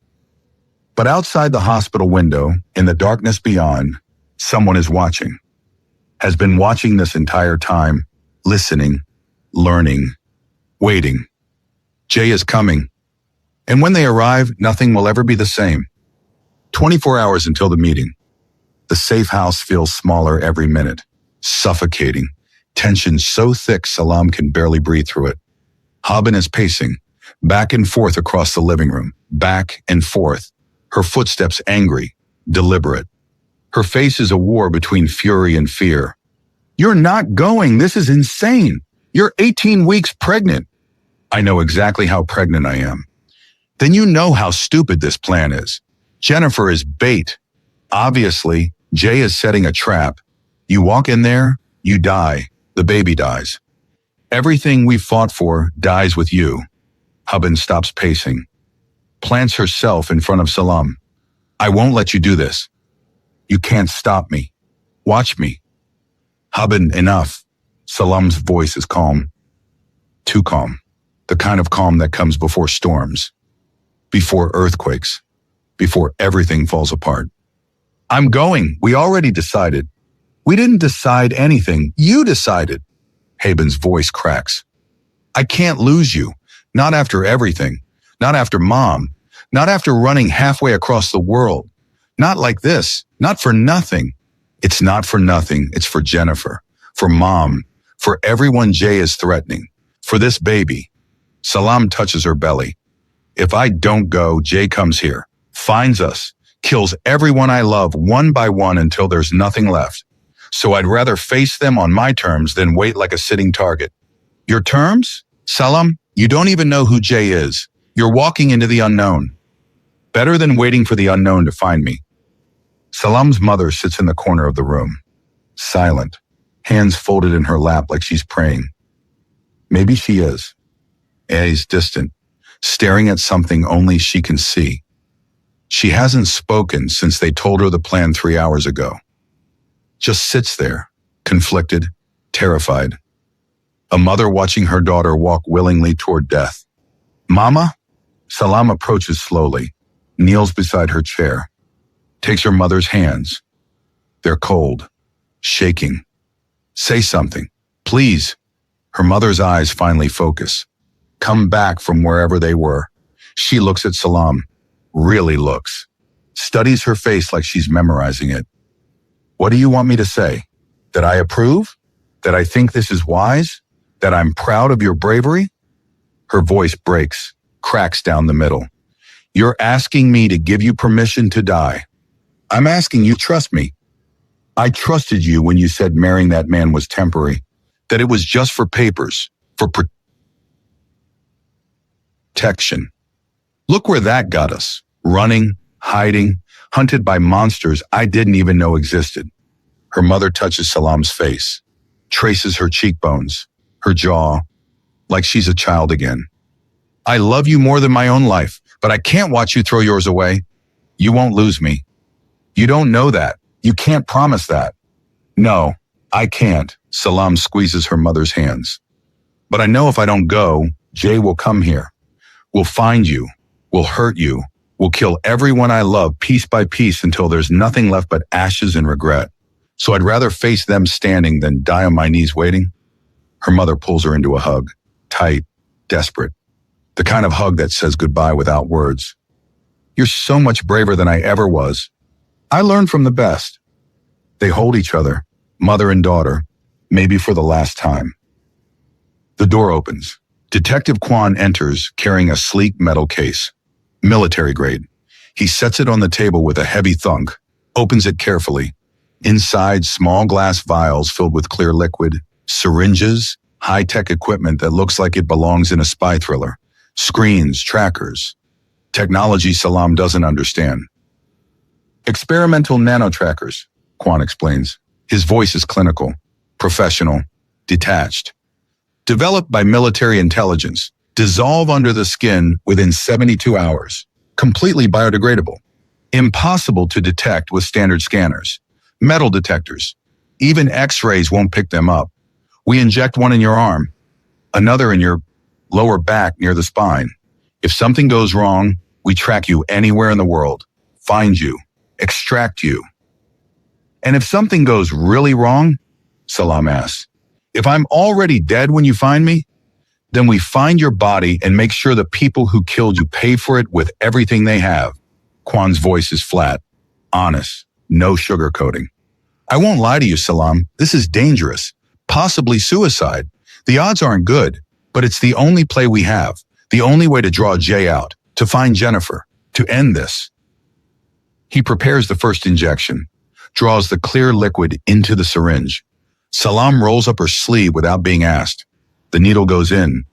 But outside the hospital window, in the darkness beyond, someone is watching. Has been watching this entire time, listening, learning, waiting. Jay is coming. And when they arrive, nothing will ever be the same. 24 hours until the meeting. The safe house feels smaller every minute, suffocating, tension so thick Salam can barely breathe through it. Haben is pacing, back and forth across the living room, back and forth, her footsteps angry, deliberate. Her face is a war between fury and fear. You're not going. This is insane. You're 18 weeks pregnant. I know exactly how pregnant I am. Then you know how stupid this plan is. Jennifer is bait. Obviously, Jay is setting a trap. You walk in there, you die. The baby dies. Everything we fought for dies with you. Haben stops pacing, plants herself in front of Salam. I won't let you do this. You can't stop me. Watch me. Haben, enough. Salam's voice is calm. Too calm. The kind of calm that comes before storms, before earthquakes, before everything falls apart. I'm going. We already decided. We didn't decide anything. You decided. Haben's voice cracks. I can't lose you. Not after everything. Not after Mom. Not after running halfway across the world. Not like this. Not for nothing. It's not for nothing. It's for Jennifer. For Mom. For everyone Jay is threatening. For this baby. Salam touches her belly. If I don't go, Jay comes here. Finds us. Kills everyone I love one by one until there's nothing left. So I'd rather face them on my terms than wait like a sitting target. Your terms? Salam, you don't even know who Jay is. You're walking into the unknown. Better than waiting for the unknown to find me. Salam's mother sits in the corner of the room, silent, hands folded in her lap like she's praying. Maybe she is. He's distant, staring at something only she can see. She hasn't spoken since they told her the plan 3 hours ago. Just sits there, conflicted, terrified. A mother watching her daughter walk willingly toward death. Mama? Salam approaches slowly, kneels beside her chair, takes her mother's hands. They're cold, shaking. Say something, please. Her mother's eyes finally focus, come back from wherever they were. She looks at Salam, really looks, studies her face like she's memorizing it. What do you want me to say? That I approve? That I think this is wise? That I'm proud of your bravery? Her voice breaks, cracks down the middle. You're asking me to give you permission to die. I'm asking you trust me. I trusted you when you said marrying that man was temporary, that it was just for papers, for protection. Look where that got us. Running, hiding, hunted by monsters I didn't even know existed. Her mother touches Salam's face, traces her cheekbones. her jaw, like she's a child again. I love you more than my own life, but I can't watch you throw yours away. You won't lose me. You don't know that. You can't promise that. No, I can't. Salam squeezes her mother's hands. But I know if I don't go, Jay will come here. We'll find you. We'll hurt you. We'll kill everyone I love piece by piece until there's nothing left but ashes and regret. So I'd rather face them standing than die on my knees waiting. Her mother pulls her into a hug, tight, desperate. The kind of hug that says goodbye without words. You're so much braver than I ever was. I learned from the best. They hold each other, mother and daughter, maybe for the last time. The door opens. Detective Kwan enters carrying a sleek metal case, military grade. He sets it on the table with a heavy thunk, opens it carefully. Inside, small glass vials filled with clear liquid, syringes, high-tech equipment that looks like it belongs in a spy thriller, screens, trackers, technology Salam doesn't understand. Experimental nanotrackers, Kwan explains. His voice is clinical, professional, detached. Developed by military intelligence, dissolve under the skin within 72 hours, completely biodegradable, impossible to detect with standard scanners, metal detectors. Even X-rays won't pick them up. We inject one in your arm, another in your lower back near the spine. If something goes wrong, we track you anywhere in the world, find you, extract you. And if something goes really wrong, Salam asks, if I'm already dead when you find me, then we find your body and make sure the people who killed you pay for it with everything they have. Kwan's voice is flat, honest, no sugarcoating. I won't lie to you, Salam. This is dangerous, possibly suicide. The odds aren't good, but it's the only play we have, the only way to draw Jay out, to find Jennifer, to end this. He prepares the first injection, draws the clear liquid into the syringe. Salam rolls up her sleeve without being asked. The needle goes in,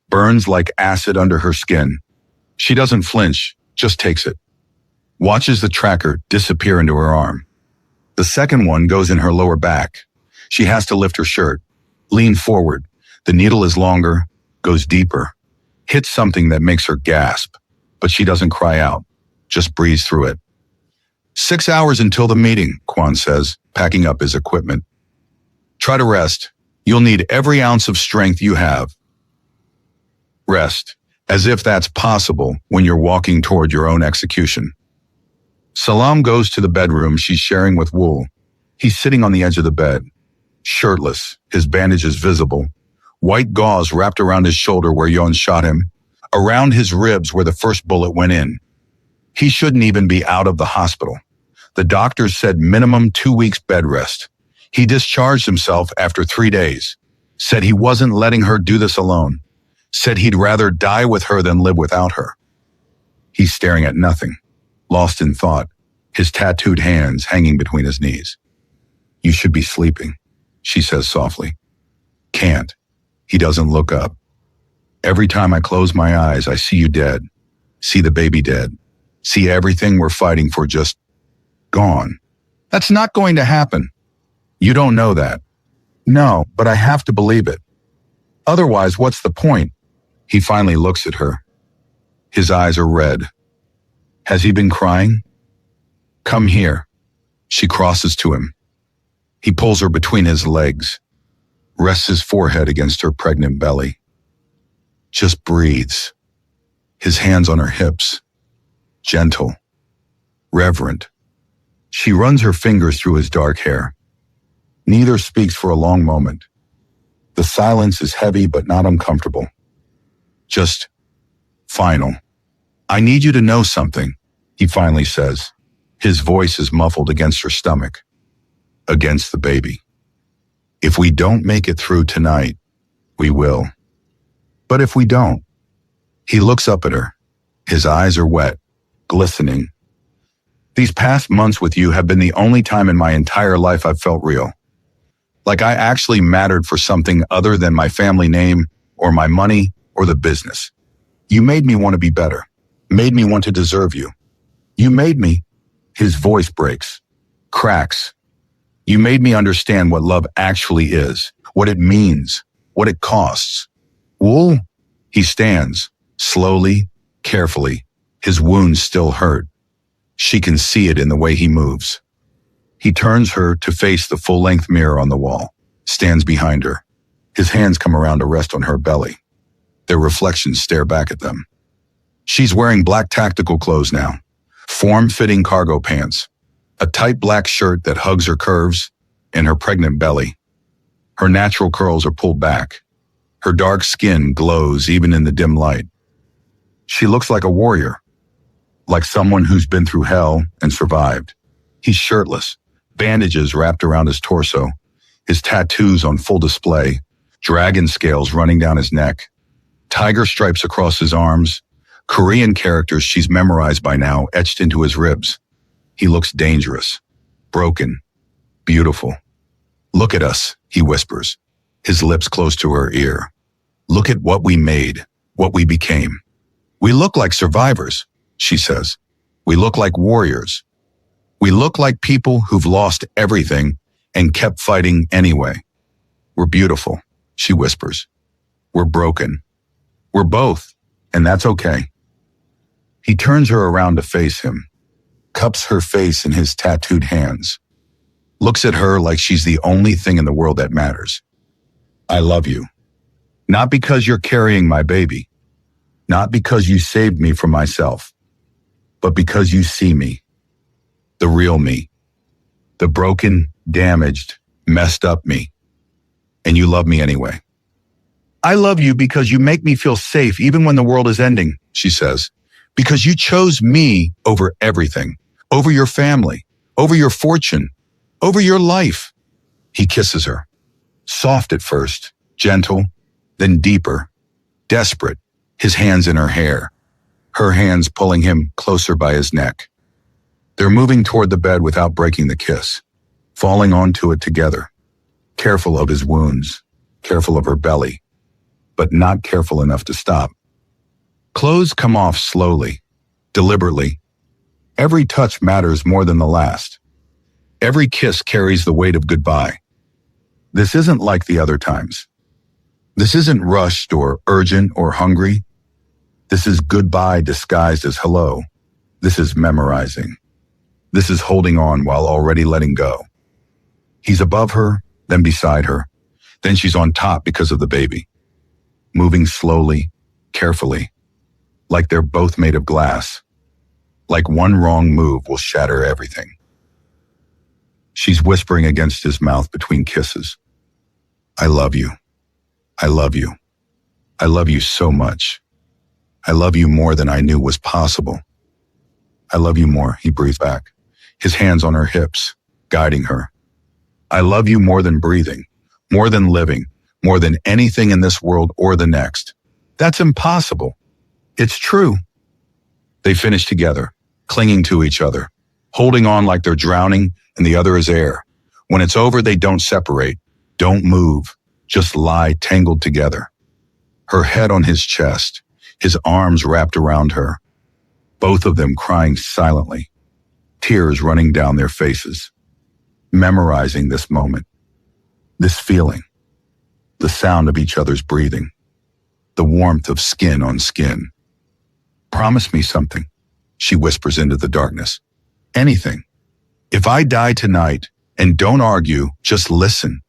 burns like acid under her skin. She doesn't flinch, just takes it. Watches the tracker disappear into her arm. The second one goes in her lower back. She has to lift her shirt, lean forward. The needle is longer, goes deeper, hits something that makes her gasp, but she doesn't cry out, just breathes through it. 6 hours until the meeting, Kwan says, packing up his equipment. Try to rest. You'll need every ounce of strength you have. Rest, as if that's possible when you're walking toward your own execution. Salam goes to the bedroom she's sharing with Wool. He's sitting on the edge of the bed, shirtless, his bandages visible, white gauze wrapped around his shoulder where Yon shot him, around his ribs where the first bullet went in. He shouldn't even be out of the hospital. The doctors said minimum 2 weeks bed rest. He discharged himself after 3 days, said he wasn't letting her do this alone, said he'd rather die with her than live without her. He's staring at nothing, lost in thought, his tattooed hands hanging between his knees. You should be sleeping, she says softly. Can't. He doesn't look up. Every time I close my eyes, I see you dead, see the baby dead, see everything we're fighting for just gone. That's not going to happen. You don't know that. No, but I have to believe it. Otherwise, what's the point? He finally looks at her. His eyes are red. Has he been crying? Come here. She crosses to him. He pulls her between his legs, rests his forehead against her pregnant belly. Just breathes. His hands on her hips. Gentle. Reverent. She runs her fingers through his dark hair. Neither speaks for a long moment. The silence is heavy but not uncomfortable. Just final. I need you to know something, he finally says. His voice is muffled against her stomach, against the baby. If we don't make it through tonight, we will. But if we don't, he looks up at her. His eyes are wet, glistening. These past months with you have been the only time in my entire life I've felt real. Like I actually mattered for something other than my family name or my money or the business. You made me want to be better, made me want to deserve you. You made me, his voice breaks, cracks. You made me understand what love actually is, what it means, what it costs. Wool? He stands, slowly, carefully, his wounds still hurt. She can see it in the way he moves. He turns her to face the full-length mirror on the wall, stands behind her. His hands come around to rest on her belly. Their reflections stare back at them. She's wearing black tactical clothes now, form-fitting cargo pants, a tight black shirt that hugs her curves, and her pregnant belly. Her natural curls are pulled back. Her dark skin glows even in the dim light. She looks like a warrior, like someone who's been through hell and survived. He's shirtless, bandages wrapped around his torso, his tattoos on full display, dragon scales running down his neck, tiger stripes across his arms, Korean characters she's memorized by now etched into his ribs. He looks dangerous, broken, beautiful. Look at us, he whispers, his lips close to her ear. Look at what we made, what we became. We look like survivors, she says. We look like warriors. We look like people who've lost everything and kept fighting anyway. We're beautiful, she whispers. We're broken. We're both, and that's okay. He turns her around to face him, cups her face in his tattooed hands, looks at her like she's the only thing in the world that matters. I love you. Not because you're carrying my baby, not because you saved me from myself, but because you see me, the real me, the broken, damaged, messed up me, and you love me anyway. I love you because you make me feel safe even when the world is ending, she says, because you chose me over everything, over your family, over your fortune, over your life. He kisses her, soft at first, gentle, then deeper, desperate, his hands in her hair, her hands pulling him closer by his neck. They're moving toward the bed without breaking the kiss, falling onto it together, careful of his wounds, careful of her belly, but not careful enough to stop. Clothes come off slowly, deliberately. Every touch matters more than the last. Every kiss carries the weight of goodbye. This isn't like the other times. This isn't rushed or urgent or hungry. This is goodbye disguised as hello. This is memorizing. This is holding on while already letting go. He's above her, then beside her. Then she's on top because of the baby. Moving slowly, carefully, like they're both made of glass. Like one wrong move will shatter everything. She's whispering against his mouth between kisses. I love you. I love you. I love you so much. I love you more than I knew was possible. I love you more, he breathed back, his hands on her hips, guiding her. I love you more than breathing, more than living, more than anything in this world or the next. That's impossible. It's true. They finish together, clinging to each other, holding on like they're drowning and the other is air. When it's over, they don't separate, don't move, just lie tangled together. Her head on his chest, his arms wrapped around her, both of them crying silently, tears running down their faces, memorizing this moment, this feeling, the sound of each other's breathing, the warmth of skin on skin. Promise me something, she whispers into the darkness. Anything. If I die tonight, and don't argue, just listen.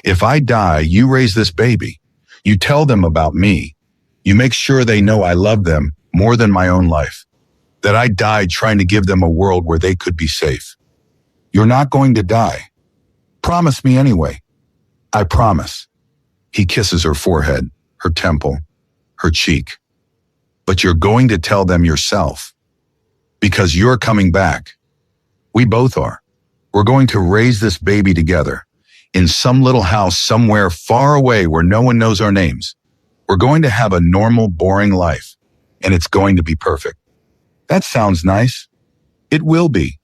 If I die, you raise this baby. You tell them about me. You make sure they know I love them more than my own life. That I died trying to give them a world where they could be safe. You're not going to die. Promise me anyway. I promise. He kisses her forehead, her temple, her cheek. But you're going to tell them yourself. Because you're coming back. We both are. We're going to raise this baby together in some little house somewhere far away where no one knows our names. We're going to have a normal, boring life, and it's going to be perfect. That sounds nice. It will be.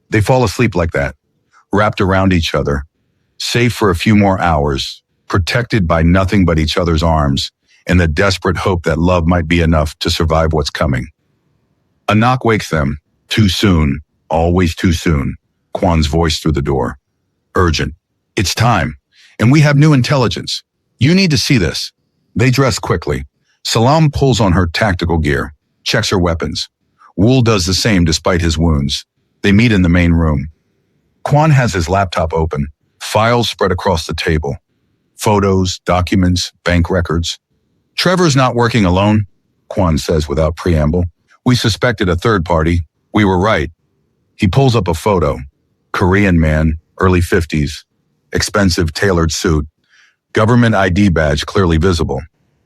They fall asleep like that, wrapped around each other, safe for a few more hours, protected by nothing but each other's arms, and the desperate hope that love might be enough to survive what's coming. A knock wakes them. Too soon, always too soon. Kwan's voice through the door. Urgent. It's time. And we have new intelligence. You need to see this. They dress quickly. Salam pulls on her tactical gear, checks her weapons. Wool does the same despite his wounds. They meet in the main room. Kwan has his laptop open, files spread across the table. Photos, documents, bank records. Trevor's not working alone, Kwan says without preamble. We suspected a third party. We were right. He pulls up a photo. Korean man, early 50s. Expensive tailored suit. Government ID badge clearly visible.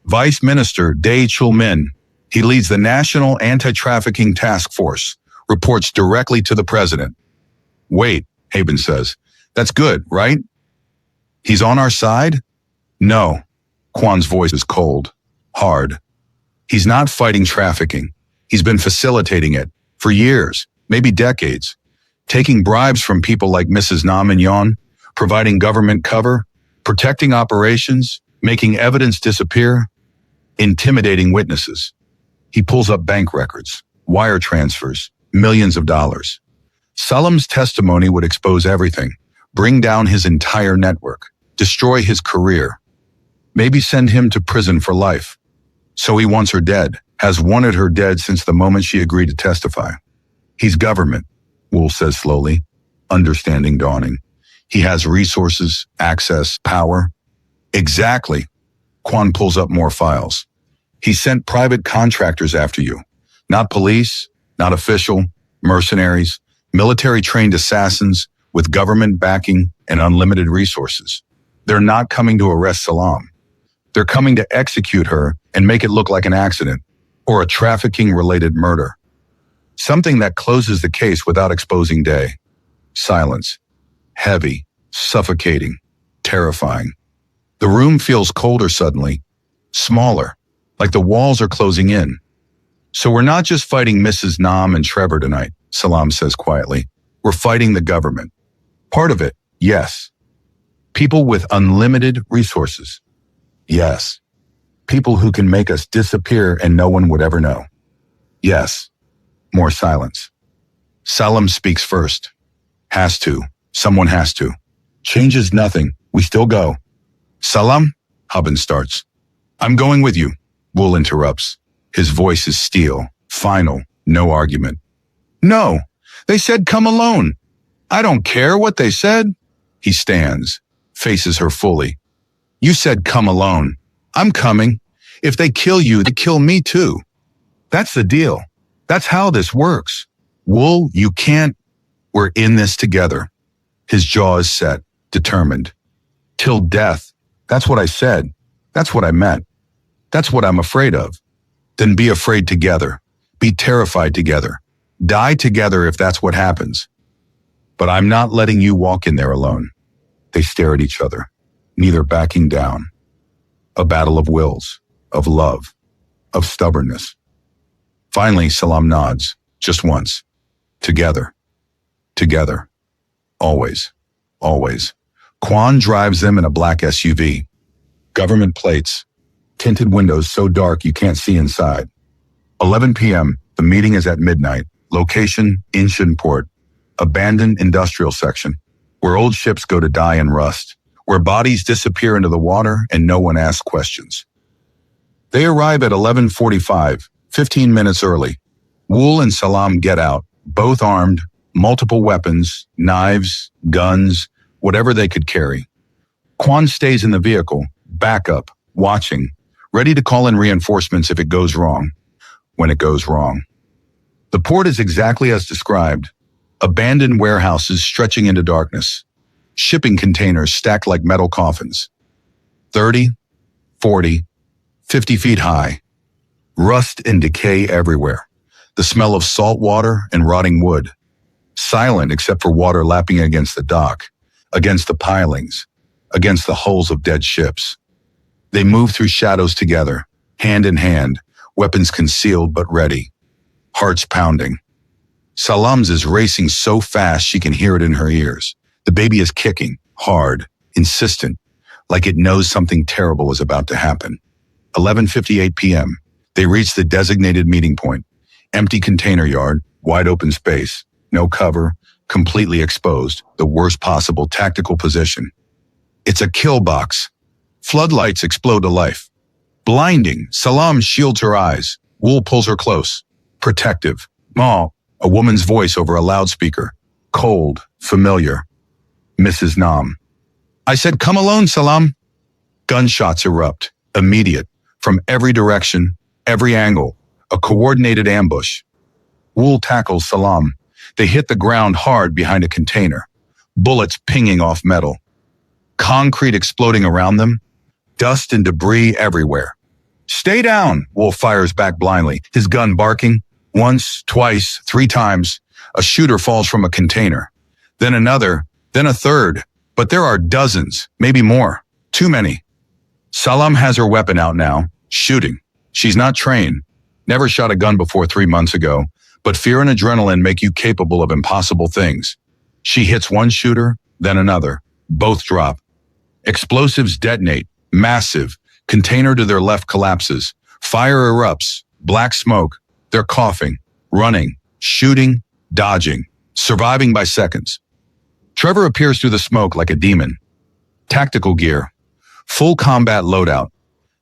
Vice Minister Dae Chul-min. He leads the National Anti-Trafficking Task Force. Reports directly to the president. Wait, Haben says. That's good, right? He's on our side? No. Kwan's voice is cold, hard. He's not fighting trafficking. He's been facilitating it for years, maybe decades. Taking bribes from people like Mrs. Nam and Yon, providing government cover, protecting operations, making evidence disappear, intimidating witnesses. He pulls up bank records, wire transfers, millions of dollars. Salam's testimony would expose everything, bring down his entire network, destroy his career, maybe send him to prison for life. So he wants her dead, has wanted her dead since the moment she agreed to testify. He's government, Wool says slowly, understanding dawning. He has resources, access, power. Exactly. Kwan pulls up more files. He sent private contractors after you. Not police, not official, mercenaries, military-trained assassins with government backing and unlimited resources. They're not coming to arrest Salam. They're coming to execute her and make it look like an accident or a trafficking-related murder. Something that closes the case without exposing Dae. Silence. Heavy, suffocating, terrifying. The room feels colder suddenly, smaller, like the walls are closing in. So we're not just fighting Mrs. Nam and Trevor tonight, Salam says quietly. We're fighting the government. Part of it, yes. People with unlimited resources. Yes. People who can make us disappear and no one would ever know. Yes. More silence. Salam speaks first. Has to. Someone has to. Changes nothing. We still go. Salam? Haben starts. I'm going with you. Wool interrupts. His voice is steel, final, no argument. No, they said come alone. I don't care what they said. He stands, faces her fully. You said come alone. I'm coming. If they kill you, they kill me too. That's the deal. That's how this works. Wool, you can't. We're in this together. His jaw is set, determined. Till death. That's what I said. That's what I meant. That's what I'm afraid of. Then be afraid together. Be terrified together. Die together if that's what happens. But I'm not letting you walk in there alone. They stare at each other, neither backing down. A battle of wills, of love, of stubbornness. Finally, Salam nods, just once. Together. Together. Always. Always. Kwan drives them in a black SUV. Government plates. Tinted windows so dark you can't see inside. 11 p.m. The meeting is at midnight. Location, Incheon Port. Abandoned industrial section. Where old ships go to die and rust. Where bodies disappear into the water and no one asks questions. They arrive at 11:45, 15 minutes early. Wool and Salam get out, both armed, multiple weapons, knives, guns, whatever they could carry. Kwan stays in the vehicle, backup, watching, ready to call in reinforcements if it goes wrong. When it goes wrong. The port is exactly as described. Abandoned warehouses stretching into darkness. Shipping containers stacked like metal coffins. 30, 40, 50 feet high. Rust and decay everywhere. The smell of salt water and rotting wood. Silent except for water lapping against the dock, against the pilings, against the hulls of dead ships. They move through shadows together, hand in hand, weapons concealed but ready. Hearts pounding. Salam's is racing so fast she can hear it in her ears. The baby is kicking, hard, insistent, like it knows something terrible is about to happen. 11:58 p.m. They reach the designated meeting point. Empty container yard, wide open space, no cover, completely exposed, the worst possible tactical position. It's a kill box. Floodlights explode to life. Blinding, Salam shields her eyes. Wool pulls her close. Protective. Ma, a woman's voice over a loudspeaker. Cold, familiar. Mrs. Nam. I said, come alone, Salam. Gunshots erupt. Immediate. From every direction, every angle. A coordinated ambush. Wool tackles Salam. They hit the ground hard behind a container. Bullets pinging off metal. Concrete exploding around them. Dust and debris everywhere. Stay down, Wool fires back blindly, his gun barking. Once, twice, 3 times. A shooter falls from a container. Then another, then a third. But there are dozens, maybe more. Too many. Salam has her weapon out now, shooting. She's not trained. Never shot a gun before 3 months ago. But fear and adrenaline make you capable of impossible things. She hits one shooter, then another. Both drop. Explosives detonate. Massive. Container to their left collapses. Fire erupts. Black smoke. They're coughing, running, shooting, dodging, surviving by seconds. Trevor appears through the smoke like a demon. Tactical gear. Full combat loadout.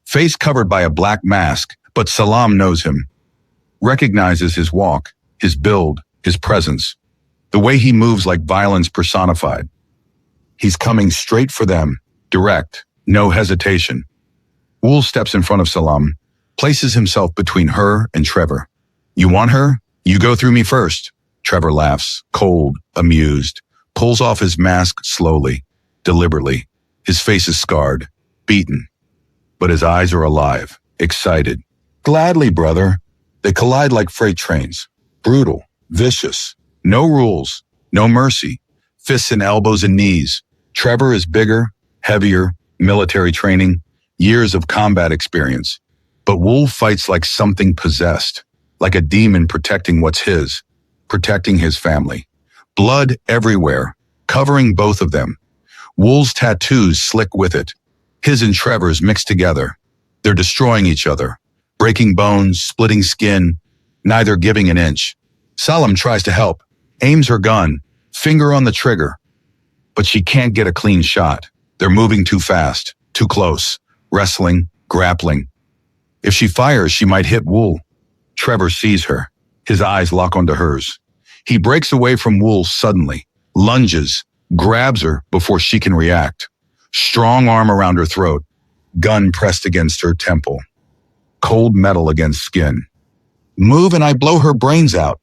Face covered by a black mask, but Salam knows him. Recognizes his walk, his build, his presence. The way he moves like violence personified. He's coming straight for them, direct, no hesitation. Wool steps in front of Salam, places himself between her and Trevor. You want her? You go through me first. Trevor laughs, cold, amused, pulls off his mask slowly, deliberately. His face is scarred, beaten, but his eyes are alive, excited. Gladly, brother. They collide like freight trains. Brutal, vicious, no rules, no mercy, fists and elbows and knees. Trevor is bigger, heavier, military training, years of combat experience. But Wool fights like something possessed, like a demon protecting what's his, protecting his family. Blood everywhere, covering both of them. Wool's tattoos slick with it. His and Trevor's mixed together. They're destroying each other, breaking bones, splitting skin, neither giving an inch. Salam tries to help, aims her gun, finger on the trigger. But she can't get a clean shot. They're moving too fast, too close, wrestling, grappling. If she fires, she might hit Wool. Trevor sees her. His eyes lock onto hers. He breaks away from Wool suddenly, lunges, grabs her before she can react. Strong arm around her throat, gun pressed against her temple. Cold metal against skin. Move and I blow her brains out.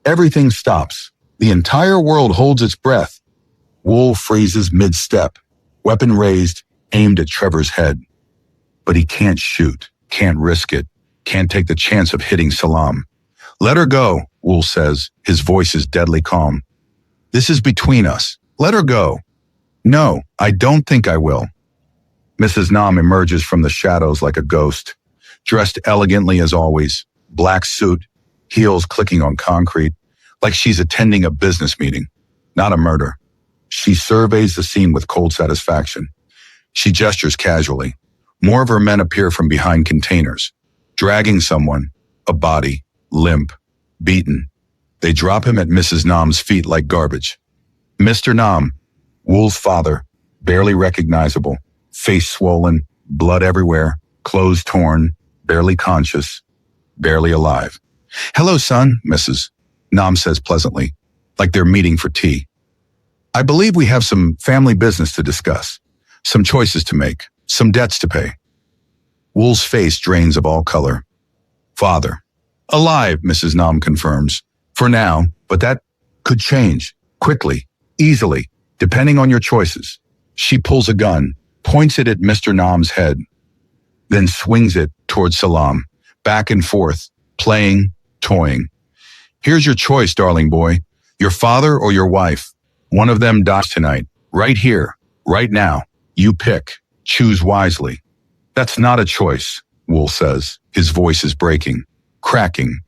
Everything stops. The entire world holds its breath. Wool freezes mid-step, weapon raised, aimed at Trevor's head. But he can't shoot, can't risk it, can't take the chance of hitting Salam. Let her go, Wool says, his voice is deadly calm. This is between us. Let her go. No, I don't think I will. Mrs. Nam emerges from the shadows like a ghost, dressed elegantly as always, black suit, heels clicking on concrete, like she's attending a business meeting, not a murder. She surveys the scene with cold satisfaction. She gestures casually. More of her men appear from behind containers, dragging someone, a body, limp, beaten. They drop him at Mrs. Nam's feet like garbage. Mr. Nam, Wool's father, barely recognizable, face swollen, blood everywhere, clothes torn, barely conscious, barely alive. Hello, son, Mrs. Nam says pleasantly, like they're meeting for tea. I believe we have some family business to discuss, some choices to make, some debts to pay. Wool's face drains of all color. Father. Alive, Mrs. Nam confirms. For now, but that could change, quickly, easily, depending on your choices. She pulls a gun, points it at Mr. Nam's head, then swings it towards Salam, back and forth, playing, toying. Here's your choice, darling boy. Your father or your wife. One of them dies tonight, right here, right now. You pick. Choose wisely. That's not a choice, Wool says. His voice is breaking, cracking.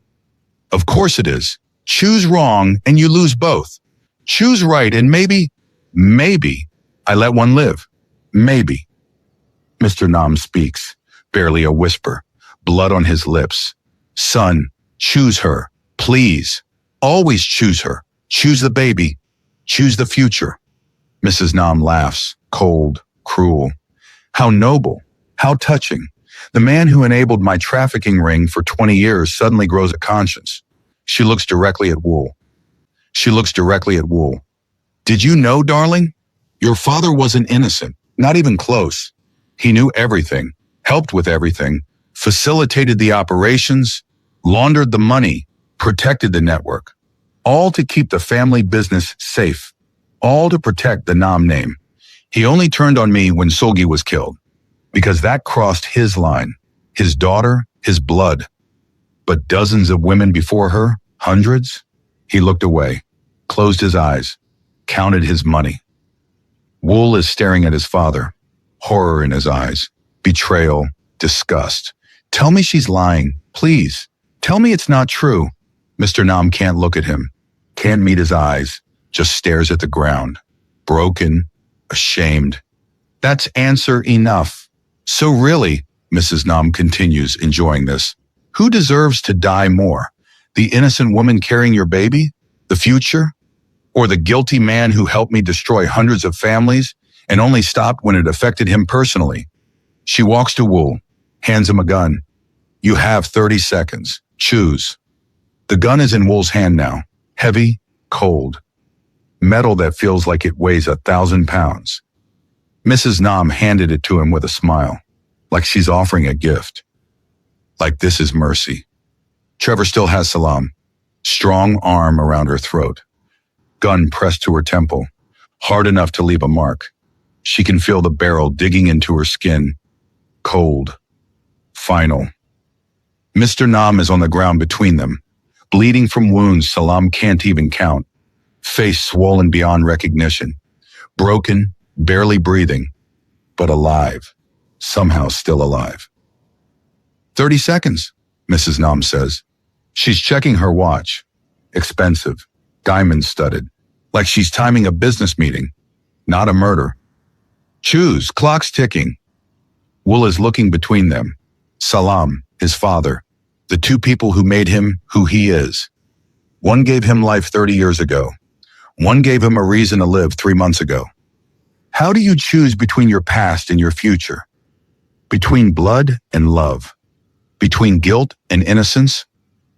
Of course it is. Choose wrong and you lose both. Choose right and maybe I let one live. Maybe. Mr. Nam speaks, barely a whisper, blood on his lips. Son, choose her, please. Always choose her. Choose the baby. Choose the future. Mrs. Nam laughs, cold, cruel. How noble, How touching. The man who enabled my trafficking ring for 20 years suddenly grows a conscience. She looks directly at Wool. Did you know, darling? Your father wasn't innocent, not even close. He knew everything, helped with everything, facilitated the operations, laundered the money, protected the network. All to keep the family business safe. All to protect the Nam name. He only turned on me when Solgi was killed, because that crossed his line, his daughter, his blood. But dozens of women before her, hundreds? He looked away, closed his eyes, counted his money. Wool is staring at his father, horror in his eyes, betrayal, disgust. Tell me she's lying, please. Tell me it's not true. Mr. Nam can't look at him, can't meet his eyes, just stares at the ground, broken, ashamed. That's answer enough. So really, Mrs. Nam continues, enjoying this, who deserves to die more? The innocent woman carrying your baby? The future? Or the guilty man who helped me destroy hundreds of families and only stopped when it affected him personally? She walks to Wool, hands him a gun. You have 30 seconds. Choose. The gun is in Wool's hand now, heavy, cold. Metal that feels like it weighs 1,000 pounds. Mrs. Nam handed it to him with a smile, like she's offering a gift. Like this is mercy. Trevor still has Salam, strong arm around her throat, gun pressed to her temple, hard enough to leave a mark. She can feel the barrel digging into her skin, cold, final. Mr. Nam is on the ground between them, bleeding from wounds Salam can't even count, face swollen beyond recognition, broken, barely breathing, but alive, somehow still alive. 30 seconds, Mrs. Nam says. She's checking her watch. Expensive, diamond-studded, like she's timing a business meeting, not a murder. Choose, clock's ticking. Wool is looking between them. Salam, his father, the two people who made him who he is. One gave him life 30 years ago. One gave him a reason to live 3 months ago. How do you choose between your past and your future? Between blood and love? Between guilt and innocence?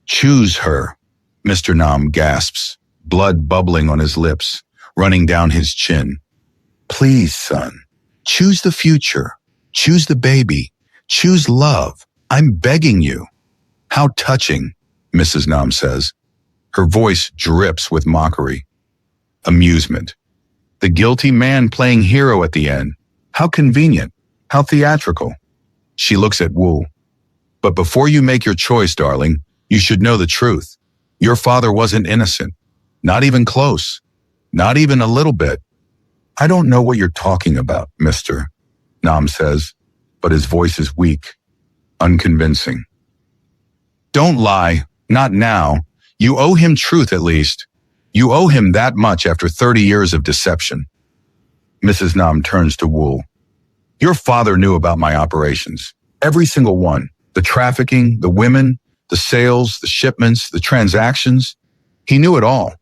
Choose her, Mr. Nam gasps, blood bubbling on his lips, running down his chin. Please, son, choose the future. Choose the baby. Choose love. I'm begging you. How touching, Mrs. Nam says. Her voice drips with mockery. Amusement. The guilty man playing hero at the end. How convenient. How theatrical. She looks at Wool. But before you make your choice, darling, you should know the truth. Your father wasn't innocent. Not even close. Not even a little bit. I don't know what you're talking about, Mr. Nam says, but his voice is weak, unconvincing. Don't lie. Not now. You owe him truth at least. You owe him that much after 30 years of deception. Mrs. Nam turns to Wool. Your father knew about my operations. Every single one. The trafficking, the women, the sales, the shipments, the transactions. He knew it all.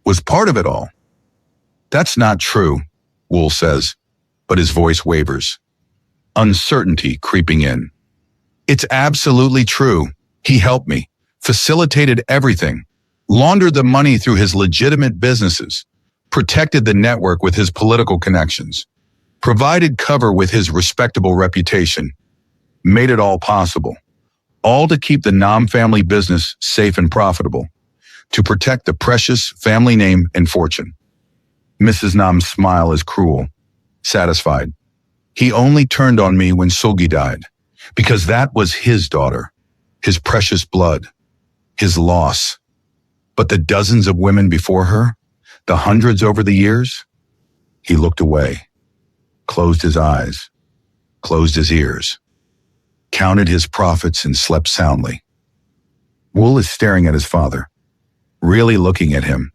Was part of it all. That's not true, Wool says, but his voice wavers. Uncertainty creeping in. It's absolutely true. He helped me, facilitated everything, laundered the money through his legitimate businesses, protected the network with his political connections, provided cover with his respectable reputation, made it all possible, all to keep the Nam family business safe and profitable, to protect the precious family name and fortune. Mrs. Nam's smile is cruel, satisfied. He only turned on me when Solgi died, because that was his daughter, his precious blood, his loss. But the dozens of women before her, the hundreds over the years, he looked away, closed his eyes, closed his ears, counted his profits and slept soundly. Wool is staring at his father, really looking at him,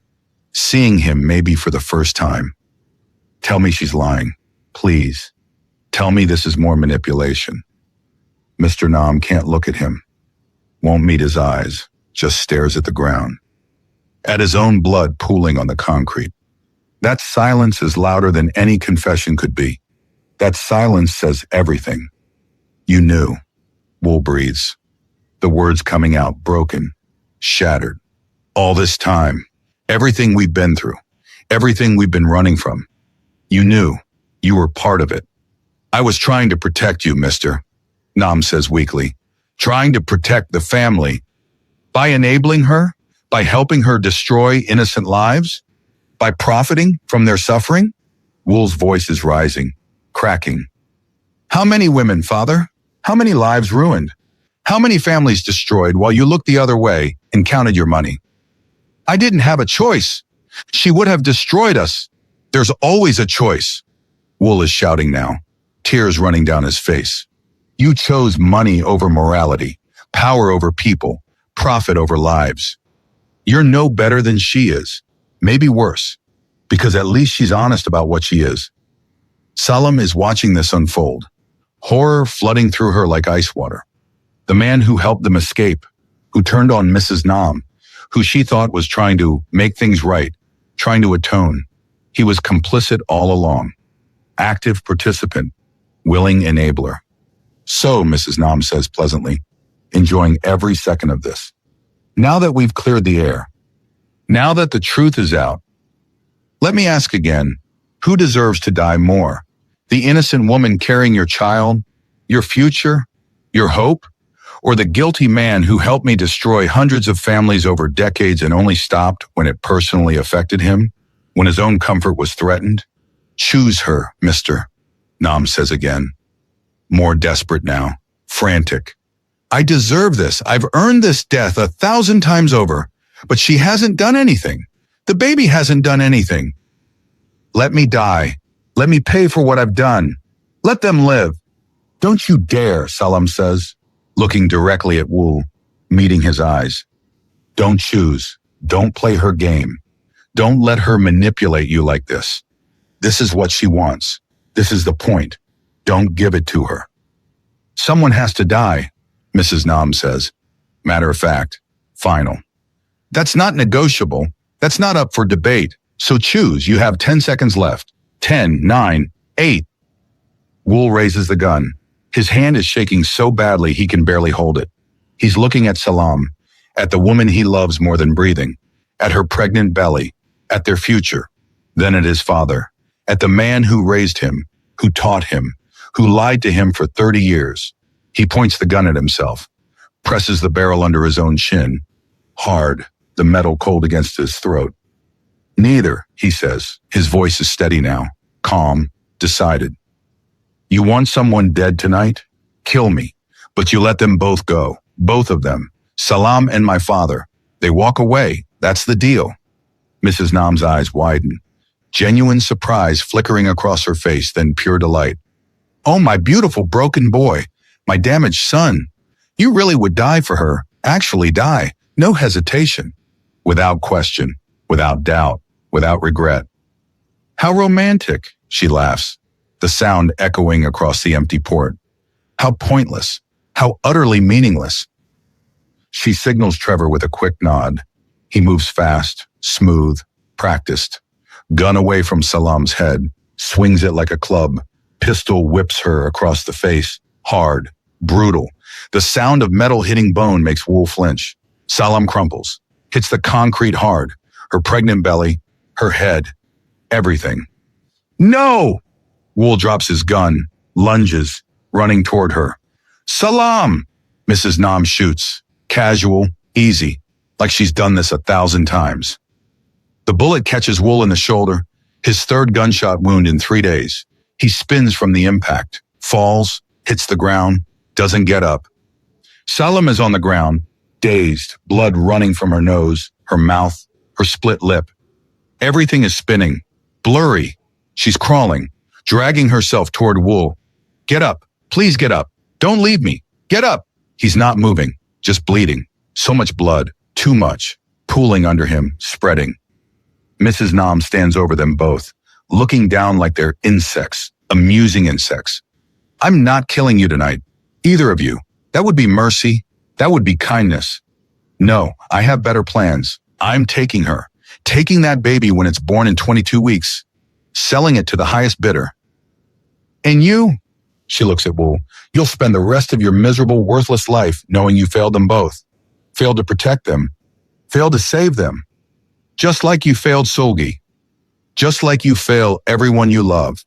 seeing him maybe for the first time. Tell me she's lying, please. Tell me this is more manipulation. Mr. Nam can't look at him, won't meet his eyes, just stares at the ground, at his own blood pooling on the concrete. That silence is louder than any confession could be. That silence says everything. You knew. Wool breathes. The words coming out broken, shattered. All this time, everything we've been through, everything we've been running from. You knew. You were part of it. I was trying to protect you, mister, Nam says weakly. Trying to protect the family. By enabling her? By helping her destroy innocent lives? By profiting from their suffering? Wool's voice is rising, cracking. How many women, father? How many lives ruined? How many families destroyed while you looked the other way and counted your money? I didn't have a choice. She would have destroyed us. There's always a choice. Wool is shouting now, tears running down his face. You chose money over morality, power over people, profit over lives. You're no better than she is, maybe worse, because at least she's honest about what she is. Salam is watching this unfold, horror flooding through her like ice water. The man who helped them escape, who turned on Mrs. Nam, who she thought was trying to make things right, trying to atone. He was complicit all along, active participant, willing enabler. So, Mrs. Nam says pleasantly, enjoying every second of this. Now that we've cleared the air, now that the truth is out, let me ask again, who deserves to die more? The innocent woman carrying your child, your future, your hope, or the guilty man who helped me destroy hundreds of families over decades and only stopped when it personally affected him, when his own comfort was threatened? Choose her, mister, Nam says again. More desperate now, frantic. I deserve this. I've earned this death 1,000 times over, but she hasn't done anything. The baby hasn't done anything. Let me die. Let me pay for what I've done. Let them live. Don't you dare, Salam says, looking directly at Wool, meeting his eyes. Don't choose. Don't play her game. Don't let her manipulate you like this. This is what she wants. This is the point. Don't give it to her. Someone has to die, Mrs. Nam says. Matter of fact, final. That's not negotiable. That's not up for debate. So choose. You have 10 seconds left. 10, 9, 8. Wool raises the gun. His hand is shaking so badly he can barely hold it. He's looking at Salam, at the woman he loves more than breathing, at her pregnant belly, at their future, then at his father, at the man who raised him, who taught him, who lied to him for 30 years. He points the gun at himself, presses the barrel under his own chin, hard, the metal cold against his throat. Neither, he says. His voice is steady now, calm, decided. You want someone dead tonight? Kill me. But you let them both go, both of them. Salam and my father. They walk away. That's the deal. Mrs. Nam's eyes widen. Genuine surprise flickering across her face, then pure delight. Oh, my beautiful broken boy. My damaged son. You really would die for her. Actually die. No hesitation. Without question. Without doubt. Without regret. How romantic, she laughs, the sound echoing across the empty port. How pointless. How utterly meaningless. She signals Trevor with a quick nod. He moves fast, smooth, practiced. Gun away from Salam's head, swings it like a club. Pistol whips her across the face, hard, brutal. The sound of metal hitting bone makes Wool flinch. Salam crumples, hits the concrete hard, her pregnant belly, her head, everything. No! Wool drops his gun, lunges, running toward her. Salam! Mrs. Nam shoots, casual, easy, like she's done this 1,000 times. The bullet catches Wool in the shoulder, his third gunshot wound in 3 days. He spins from the impact, falls, hits the ground, doesn't get up. Salam is on the ground, dazed, blood running from her nose, her mouth, her split lip. Everything is spinning, blurry. She's crawling, dragging herself toward Wool. Get up, please get up. Don't leave me. Get up. He's not moving, just bleeding. So much blood, too much, pooling under him, spreading. Mrs. Nam stands over them both, looking down like they're insects, amusing insects. I'm not killing you tonight, either of you. That would be mercy. That would be kindness. No, I have better plans. I'm taking her, taking that baby when it's born in 22 weeks, selling it to the highest bidder. And you, She looks at Wool. You'll spend the rest of your miserable, worthless life knowing you failed them both. Failed to protect them. Failed to save them. Just like you failed Sulgi. Just like you fail everyone you love.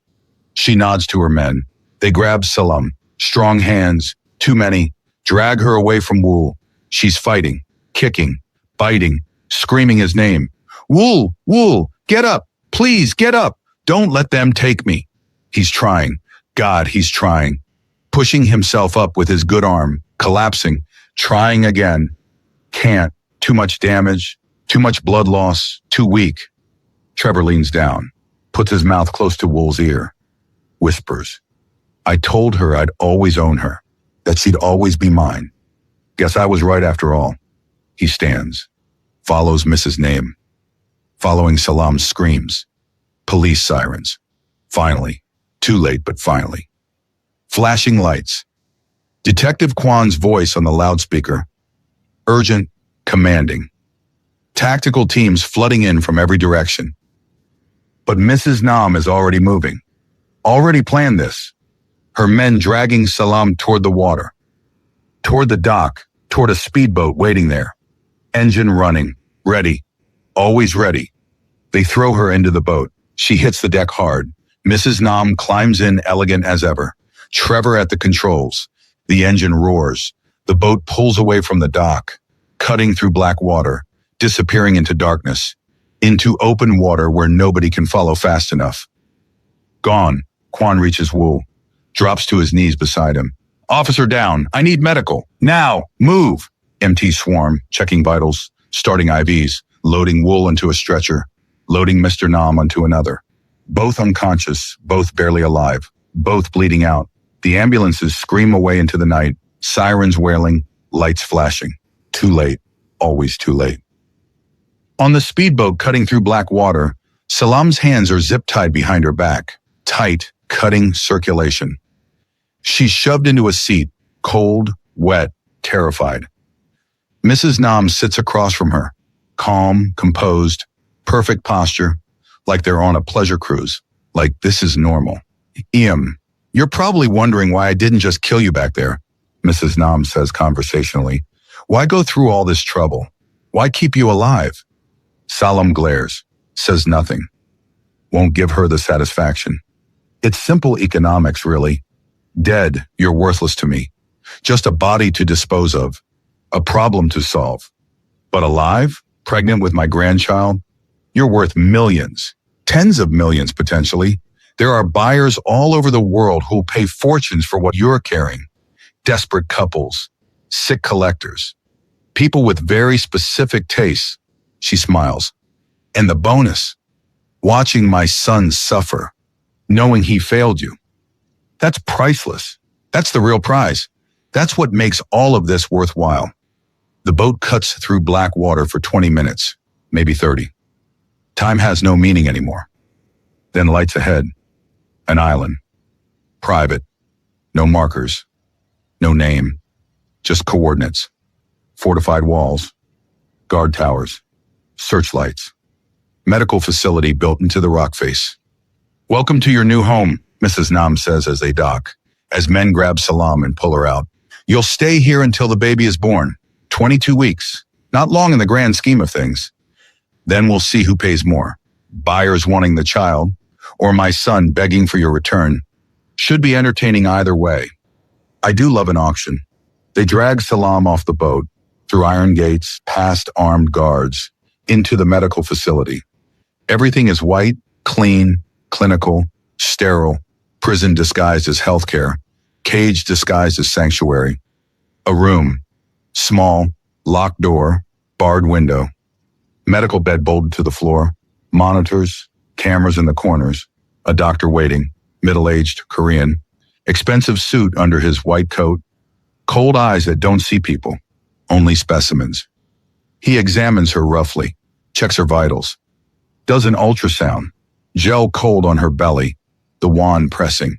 She nods to her men. They grab Salam. Strong hands. Too many. Drag her away from Wool. She's fighting, kicking, biting, screaming his name. Wool, Wool, get up. Please get up. Don't let them take me. He's trying. God, he's trying. Pushing himself up with his good arm, collapsing, trying again. Can't. Too much damage, too much blood loss, too weak. Trevor leans down, puts his mouth close to Wool's ear, whispers, I told her I'd always own her, that she'd always be mine. Guess I was right after all. He stands, follows Mrs. Name, following Salam's screams, police sirens. Finally, too late, but finally. Flashing lights. Detective Kwan's voice on the loudspeaker. Urgent, commanding. Tactical teams flooding in from every direction. But Mrs. Nam is already moving. Already planned this. Her men dragging Salam toward the water. Toward the dock, toward a speedboat waiting there. Engine running, ready, always ready. They throw her into the boat. She hits the deck hard. Mrs. Nam climbs in elegant as ever. Trevor at the controls. The engine roars. The boat pulls away from the dock, cutting through black water, disappearing into darkness, into open water where nobody can follow fast enough. Gone. Kwan reaches Wool, drops to his knees beside him. Officer down. I need medical. Now. Move. MT swarm, checking vitals, starting IVs, loading Wool into a stretcher, loading Mr. Nam onto another. Both unconscious, both barely alive, both bleeding out. The ambulances scream away into the night, sirens wailing, lights flashing. Too late. Always too late. On the speedboat cutting through black water, Salam's hands are zip-tied behind her back, tight, cutting circulation. She's shoved into a seat, cold, wet, terrified. Mrs. Nam sits across from her, calm, composed, perfect posture, like they're on a pleasure cruise, like this is normal. Ian, you're probably wondering why I didn't just kill you back there, Mrs. Nam says conversationally. Why go through all this trouble? Why keep you alive? Salam glares, says nothing. Won't give her the satisfaction. It's simple economics, really. Dead, you're worthless to me. Just a body to dispose of. A problem to solve. But alive, pregnant with my grandchild, you're worth millions. Tens of millions, potentially. There are buyers all over the world who'll pay fortunes for what you're carrying. Desperate couples. Sick collectors. People with very specific tastes. She smiles. And the bonus. Watching my son suffer. Knowing he failed you. That's priceless. That's the real prize. That's what makes all of this worthwhile. The boat cuts through black water for 20 minutes, maybe 30. Time has no meaning anymore. Then lights ahead. An island. Private. No markers. No name. Just coordinates. Fortified walls. Guard towers. Searchlights. Medical facility built into the rock face. Welcome to your new home, Mrs. Nam says as they dock, as men grab Salam and pull her out. You'll stay here until the baby is born. 22 weeks. Not long in the grand scheme of things. Then we'll see who pays more. Buyers wanting the child, or my son begging for your return. Should be entertaining either way. I do love an auction. They drag Salam off the boat, through iron gates, past armed guards, into the medical facility. Everything is white, clean, clinical, sterile, prison disguised as healthcare, cage disguised as sanctuary. A room, small, locked door, barred window, medical bed bolted to the floor, monitors, cameras in the corners, a doctor waiting, middle-aged, Korean, expensive suit under his white coat, cold eyes that don't see people, only specimens. He examines her roughly, checks her vitals, does an ultrasound, gel cold on her belly, the wand pressing.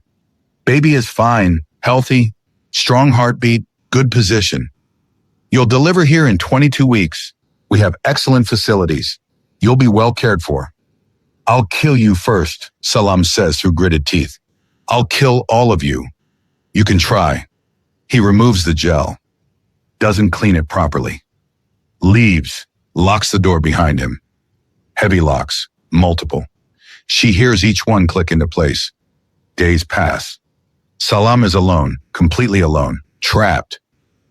Baby is fine, healthy, strong heartbeat, good position. You'll deliver here in 22 weeks. We have excellent facilities. You'll be well cared for. I'll kill you first, Salam says through gritted teeth. I'll kill all of you. You can try. He removes the gel. Doesn't clean it properly. Leaves. Locks the door behind him. Heavy locks. Multiple. She hears each one click into place. Days pass. Salam is alone, completely alone, trapped.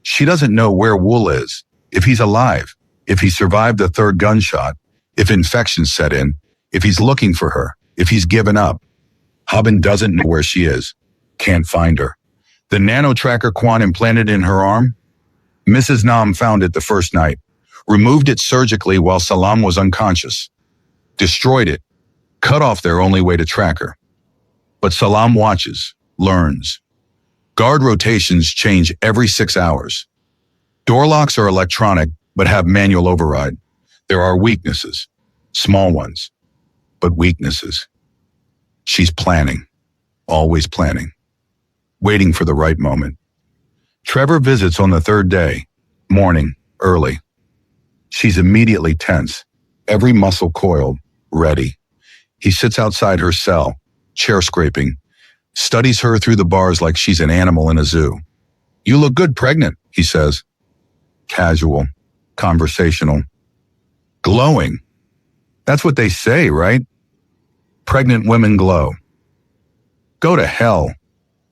She doesn't know where Wool is, if he's alive, if he survived the third gunshot, if infection set in, if he's looking for her, if he's given up. Haben doesn't know where she is, can't find her. The nano-tracker Kwan implanted in her arm? Mrs. Nam found it the first night, removed it surgically while Salam was unconscious, destroyed it, cut off their only way to track her. But Salam watches, learns. Guard rotations change every 6 hours. Door locks are electronic, but have manual override. There are weaknesses, small ones, but weaknesses. She's planning, always planning, waiting for the right moment. Trevor visits on the third day, morning, early. She's immediately tense, every muscle coiled, ready. He sits outside her cell, chair scraping, studies her through the bars like she's an animal in a zoo. You look good pregnant, he says. Casual, conversational, glowing. That's what they say, right? Pregnant women glow. Go to hell.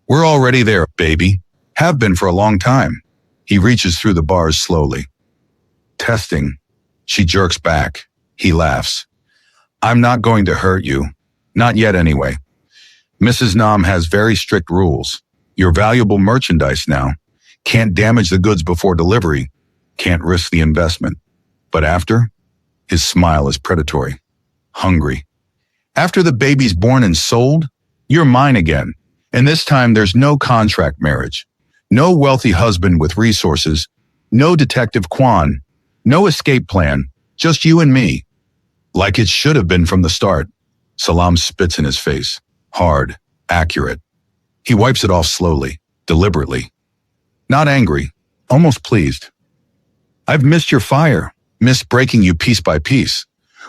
We're already there, baby. Have been for a long time. He reaches through the bars slowly. Testing. She jerks back. He laughs. I'm not going to hurt you. Not yet anyway. Mrs. Nam has very strict rules. You're valuable merchandise now. Can't damage the goods before delivery. Can't risk the investment. But after? His smile is predatory. Hungry. After the baby's born and sold, you're mine again. And this time there's no contract marriage. No wealthy husband with resources. No detective Kwan. No escape plan. Just you and me. Like it should have been from the start. Salam spits in his face. Hard. Accurate. He wipes it off slowly, deliberately. Not angry. Almost pleased. I've missed your fire. Missed breaking you piece by piece.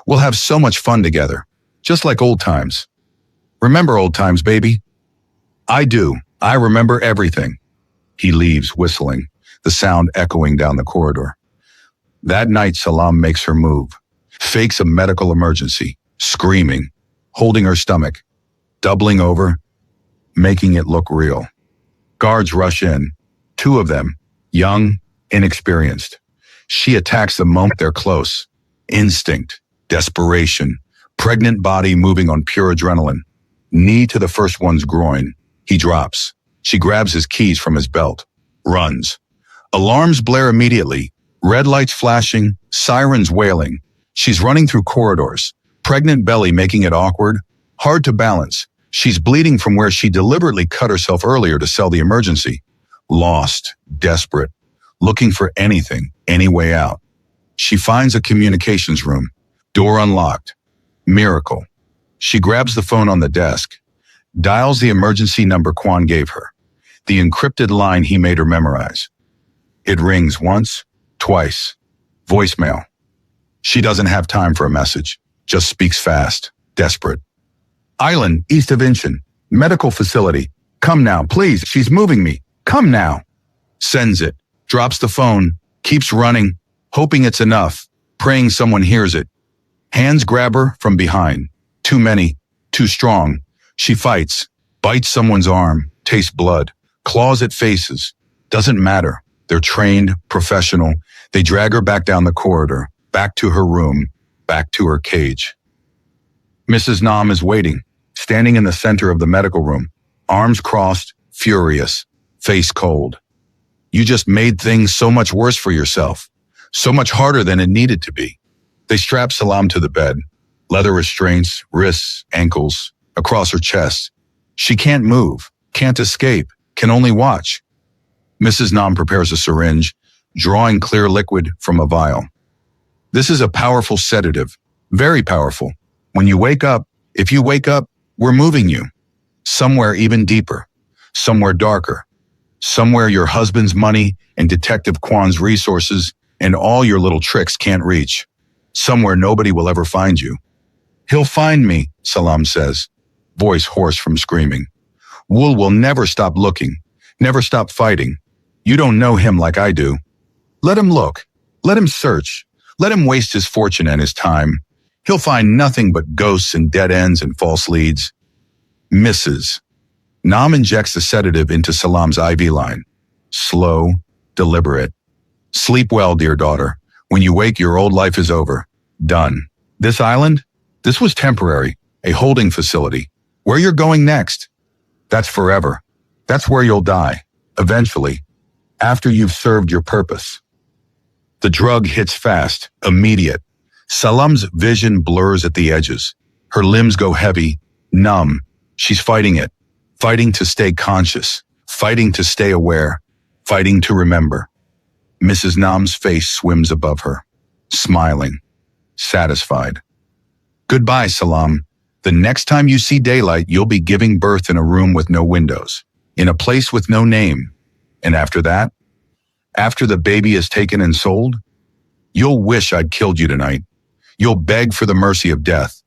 We'll have so much fun together. Just like old times. Remember old times, baby? I do. I remember everything. He leaves, whistling, the sound echoing down the corridor. That night, Salam makes her move. Fakes a medical emergency, screaming, holding her stomach, doubling over, making it look real. Guards rush in, 2 of them, young, inexperienced. She attacks the moment they're close. Instinct, desperation, pregnant body moving on pure adrenaline. Knee to the first one's groin. He drops. She grabs his keys from his belt. Runs. Alarms blare immediately. Red lights flashing, sirens wailing. She's running through corridors. Pregnant belly making it awkward. Hard to balance. She's bleeding from where she deliberately cut herself earlier to sell the emergency. Lost. Desperate. Looking for anything, any way out. She finds a communications room. Door unlocked. Miracle. She grabs the phone on the desk. Dials the emergency number Kwan gave her. The encrypted line he made her memorize. It rings once, twice. Voicemail. She doesn't have time for a message. Just speaks fast. Desperate. Island, east of Incheon. Medical facility. Come now, please. She's moving me. Come now. Sends it. Drops the phone. Keeps running. Hoping it's enough. Praying someone hears it. Hands grab her from behind. Too many. Too strong. She fights. Bites someone's arm. Tastes blood. Claws at faces. Doesn't matter. They're trained, professional. They drag her back down the corridor. Back to her room. Back to her cage. Mrs. Nam is waiting. Standing in the center of the medical room. Arms crossed. Furious. Face cold. You just made things so much worse for yourself. So much harder than it needed to be. They strap Salam to the bed. Leather restraints, wrists, ankles, across her chest. She can't move, can't escape, can only watch. Mrs. Nam prepares a syringe, drawing clear liquid from a vial. This is a powerful sedative, very powerful. When you wake up, if you wake up, we're moving you. Somewhere even deeper, somewhere darker, somewhere your husband's money and Detective Kwan's resources and all your little tricks can't reach. Somewhere nobody will ever find you. He'll find me, Salam says, voice hoarse from screaming. Wool will never stop looking, Never stop fighting. You don't know him like I do. Let him look. Let him search. Let him waste his fortune and his time. He'll find nothing but ghosts and dead ends and false leads. Misses. Nam injects the sedative into Salam's IV line. Slow, deliberate. Sleep well, dear daughter. When you wake, your old life is over. Done. This island? This was temporary, a holding facility. Where you're going next? That's forever. That's where you'll die, eventually, after you've served your purpose. The drug hits fast, immediate. Salam's vision blurs at the edges. Her limbs go heavy, numb. She's fighting it, fighting to stay conscious, fighting to stay aware, fighting to remember. Mrs. Nam's face swims above her, smiling, satisfied. Goodbye, Salam. The next time you see daylight, you'll be giving birth in a room with no windows, in a place with no name. And after that, after the baby is taken and sold, you'll wish I'd killed you tonight. You'll beg for the mercy of death,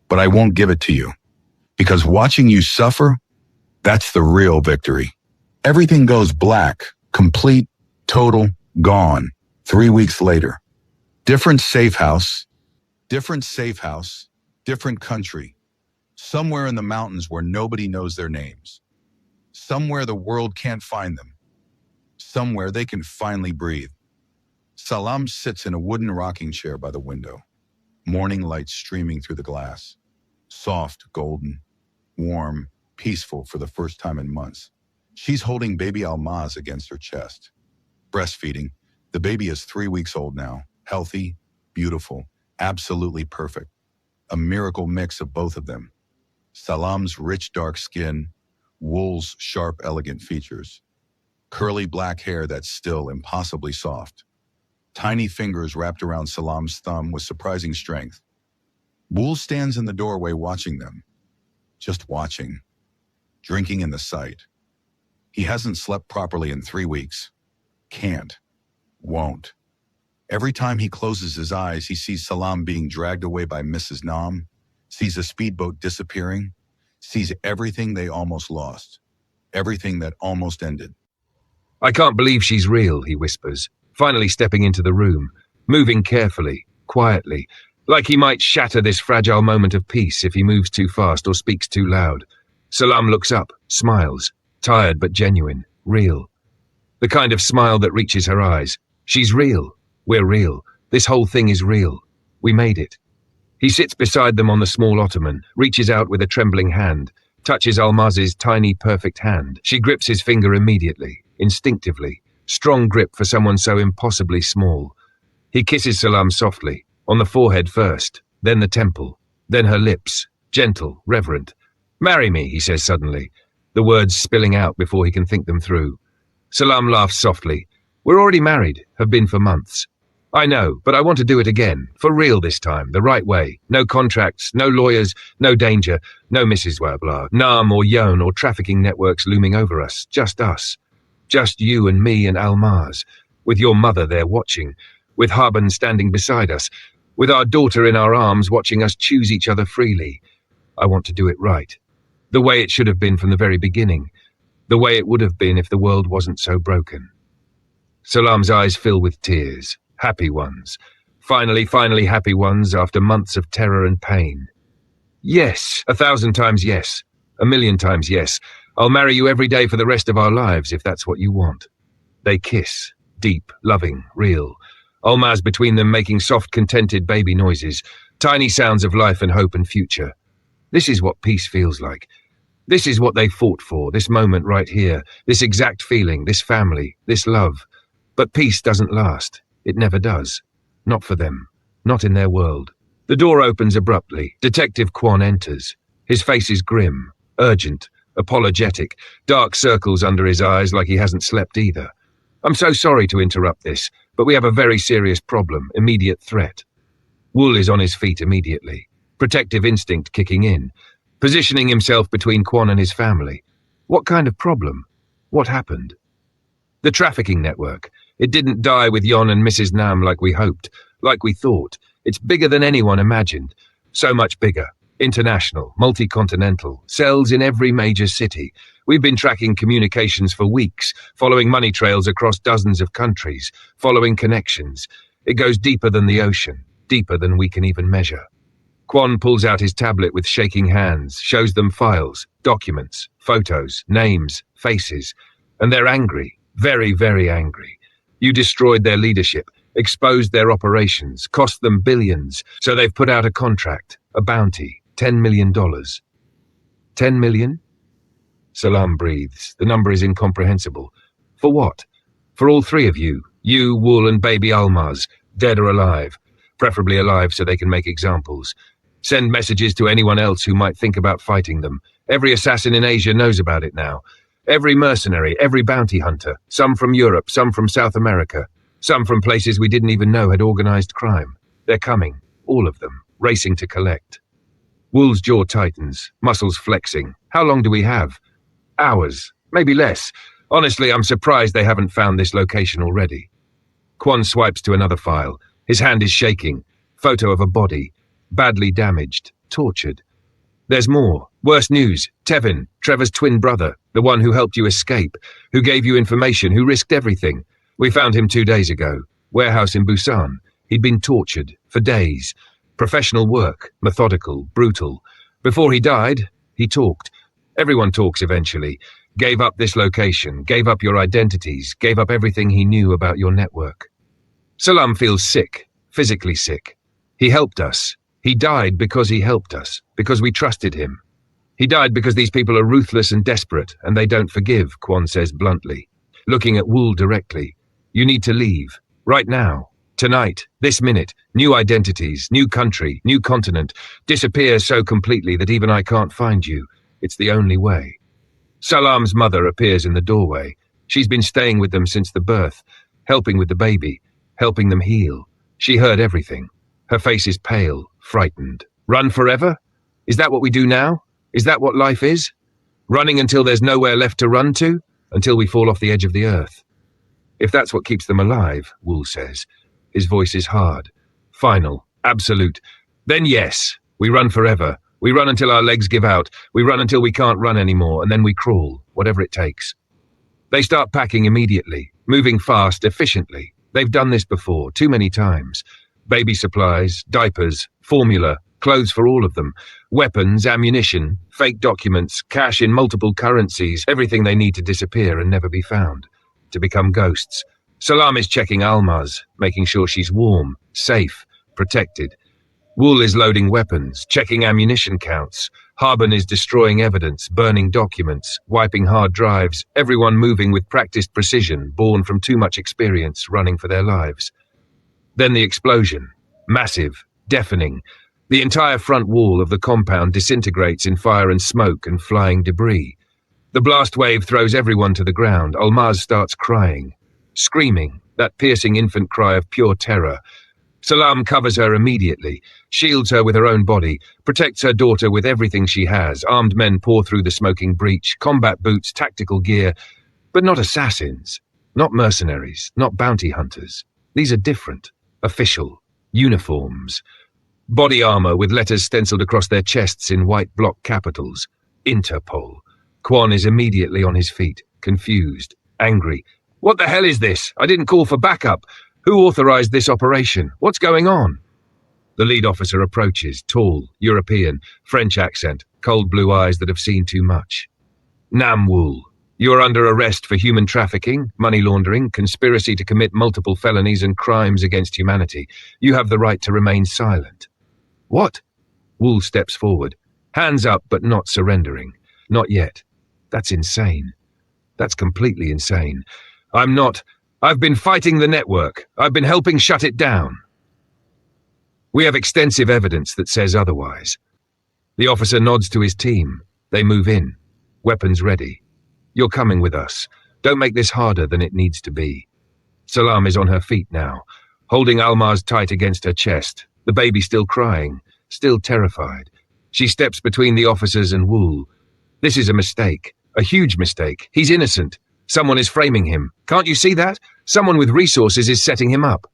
but I won't give it to you. Because watching you suffer, that's the real victory. Everything goes black, complete, total, gone. 3 weeks later. Different safe house, different country. Somewhere in the mountains where nobody knows their names. Somewhere the world can't find them. Somewhere they can finally breathe. Salam sits in a wooden rocking chair by the window. Morning light streaming through the glass. Soft, golden, warm, peaceful for the first time in months. She's holding baby Almaz against her chest. Breastfeeding. The baby is 3 weeks old now. Healthy, beautiful, absolutely perfect. A miracle mix of both of them. Salam's rich dark skin, Wool's sharp elegant features. Curly black hair that's still impossibly soft. Tiny fingers wrapped around Salam's thumb with surprising strength. Wool stands in the doorway watching them. Just watching. Drinking in the sight. He hasn't slept properly in 3 weeks. Can't. Won't. Every time he closes his eyes, he sees Salam being dragged away by Mrs. Nam, sees a speedboat disappearing, sees everything they almost lost. Everything that almost ended. I can't believe she's real, he whispers, finally stepping into the room, moving carefully, quietly, like he might shatter this fragile moment of peace if he moves too fast or speaks too loud. Salam looks up, smiles, tired but genuine, real. The kind of smile that reaches her eyes. She's real. We're real. This whole thing is real. We made it. He sits beside them on the small ottoman, reaches out with a trembling hand, touches Almaz's tiny, perfect hand. She grips his finger immediately, instinctively, strong grip for someone so impossibly small. He kisses Salam softly, on the forehead first, then the temple, then her lips, gentle, reverent. "Marry me," he says suddenly, the words spilling out before he can think them through. Salam laughs softly. "We're already married, have been for months. I know, but I want to do it again, for real this time, the right way. No contracts, no lawyers, no danger, no Mrs. Blah, Nam or Yon or trafficking networks looming over us, just us. Just you and me and Almaz, with your mother there watching, with Haben standing beside us, with our daughter in our arms watching us choose each other freely. I want to do it right. The way it should have been from the very beginning. The way it would have been if the world wasn't so broken." Salam's eyes fill with tears. Happy ones. Finally happy ones after months of terror and pain. "Yes, 1,000 times yes. 1,000,000 times yes. I'll marry you every day for the rest of our lives if that's what you want." They kiss. Deep, loving, real. Almaz between them making soft, contented baby noises. Tiny sounds of life and hope and future. This is what peace feels like. This is what they fought for, this moment right here. This exact feeling, this family, this love. But peace doesn't last. It never does. Not for them. Not in their world. The door opens abruptly. Detective Kwon enters. His face is grim, urgent, apologetic, dark circles under his eyes like he hasn't slept either. "I'm so sorry to interrupt this, but we have a very serious problem, immediate threat." Wool is on his feet immediately, protective instinct kicking in, positioning himself between Kwon and his family. What kind of problem? What happened? The trafficking network. It didn't die with Yon and Mrs. Nam like we hoped, like we thought. It's bigger than anyone imagined. So much bigger. International, multi-continental, cells in every major city. We've been tracking communications for weeks, following money trails across dozens of countries, following connections. It goes deeper than the ocean, deeper than we can even measure. Kwon pulls out his tablet with shaking hands, shows them files, documents, photos, names, faces. And they're angry, very, very angry. You destroyed their leadership, exposed their operations, cost them billions, so they've put out a contract, a bounty, $10 million. 10 million? Salam breathes. The number is incomprehensible. For what? For all three of you, Wool and baby Almaz, dead or alive. Preferably alive so they can make examples. Send messages to anyone else who might think about fighting them. Every assassin in Asia knows about it now. Every mercenary, every bounty hunter, some from Europe, some from South America, some from places we didn't even know had organized crime. They're coming, all of them, racing to collect. Wool's jaw tightens, muscles flexing. How long do we have? Hours, maybe less. Honestly, I'm surprised they haven't found this location already. Kwon swipes to another file. His hand is shaking. Photo of a body. Badly damaged. Tortured. There's more. Worse news. Tevin, Trevor's twin brother, the one who helped you escape, who gave you information, who risked everything. We found him 2 days ago. Warehouse in Busan. He'd been tortured. For days. Professional work. Methodical. Brutal. Before he died, he talked. Everyone talks eventually. Gave up this location, gave up your identities, gave up everything he knew about your network. Salam feels sick, physically sick. He helped us. He died because he helped us, because we trusted him. He died because these people are ruthless and desperate, and they don't forgive, Kwon says bluntly. Looking at Wool directly. You need to leave. Right now. Tonight. This minute. New identities. New country. New continent. Disappear so completely that even I can't find you. It's the only way. Salam's mother appears in the doorway. She's been staying with them since the birth, helping with the baby, helping them heal. She heard everything. Her face is pale, frightened. Run forever? Is that what we do now? Is that what life is? Running until there's nowhere left to run to? Until we fall off the edge of the earth? If that's what keeps them alive, Wool says. His voice is hard. Final. Absolute. Then yes, we run forever. We run until our legs give out. We run until we can't run anymore, and then we crawl, whatever it takes. They start packing immediately, moving fast, efficiently. They've done this before, too many times. Baby supplies, diapers, formula, clothes for all of them, weapons, ammunition, fake documents, cash in multiple currencies, everything they need to disappear and never be found, to become ghosts. Salam is checking Almaz, making sure she's warm, safe, protected. Wool is loading weapons, checking ammunition counts. Harbin is destroying evidence, burning documents, wiping hard drives, everyone moving with practiced precision, born from too much experience, running for their lives. Then the explosion. Massive, deafening. The entire front wall of the compound disintegrates in fire and smoke and flying debris. The blast wave throws everyone to the ground. Almaz starts crying, screaming, that piercing infant cry of pure terror. Salam covers her immediately, shields her with her own body, protects her daughter with everything she has. Armed men pour through the smoking breach, combat boots, tactical gear, but not assassins, not mercenaries, not bounty hunters. These are different, official, uniforms. Body armor with letters stenciled across their chests in white block capitals. Interpol. Kwon is immediately on his feet, confused, angry. What the hell is this? I didn't call for backup. Who authorized this operation? What's going on? The lead officer approaches, tall, European, French accent, cold blue eyes that have seen too much. Nam Wool, you are under arrest for human trafficking, money laundering, conspiracy to commit multiple felonies and crimes against humanity. You have the right to remain silent. What? Wool steps forward, hands up but not surrendering. Not yet. That's insane. That's completely insane. I've been fighting the network. I've been helping shut it down. We have extensive evidence that says otherwise. The officer nods to his team. They move in. Weapons ready. You're coming with us. Don't make this harder than it needs to be. Salam is on her feet now, holding Almaz tight against her chest, the baby still crying, still terrified. She steps between the officers and Wool. This is a mistake, a huge mistake. He's innocent. Someone is framing him. Can't you see that? Someone with resources is setting him up.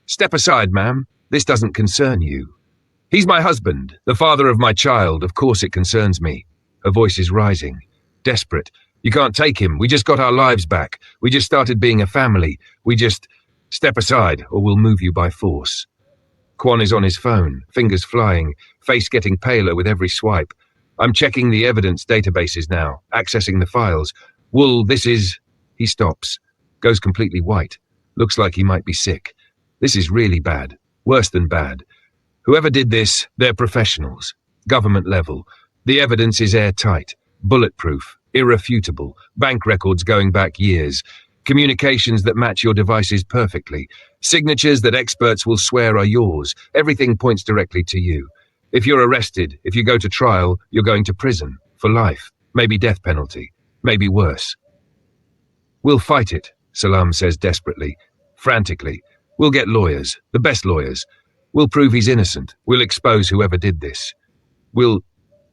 Step aside, ma'am. This doesn't concern you. He's my husband, the father of my child. Of course it concerns me. Her voice is rising, desperate. You can't take him. We just got our lives back. We just started being a family. We just... Step aside, or we'll move you by force. Kwon is on his phone, fingers flying, face getting paler with every swipe. I'm checking the evidence databases now, accessing the files. Wool, this is... He stops, goes completely white. Looks like he might be sick. This is really bad. Worse than bad. Whoever did this, they're professionals. Government level. The evidence is airtight, bulletproof, irrefutable, bank records going back years, communications that match your devices perfectly, signatures that experts will swear are yours. Everything points directly to you. If you're arrested, if you go to trial, you're going to prison, for life, maybe death penalty, maybe worse. We'll fight it, Salam says desperately, frantically. We'll get lawyers, the best lawyers. We'll prove he's innocent. We'll expose whoever did this.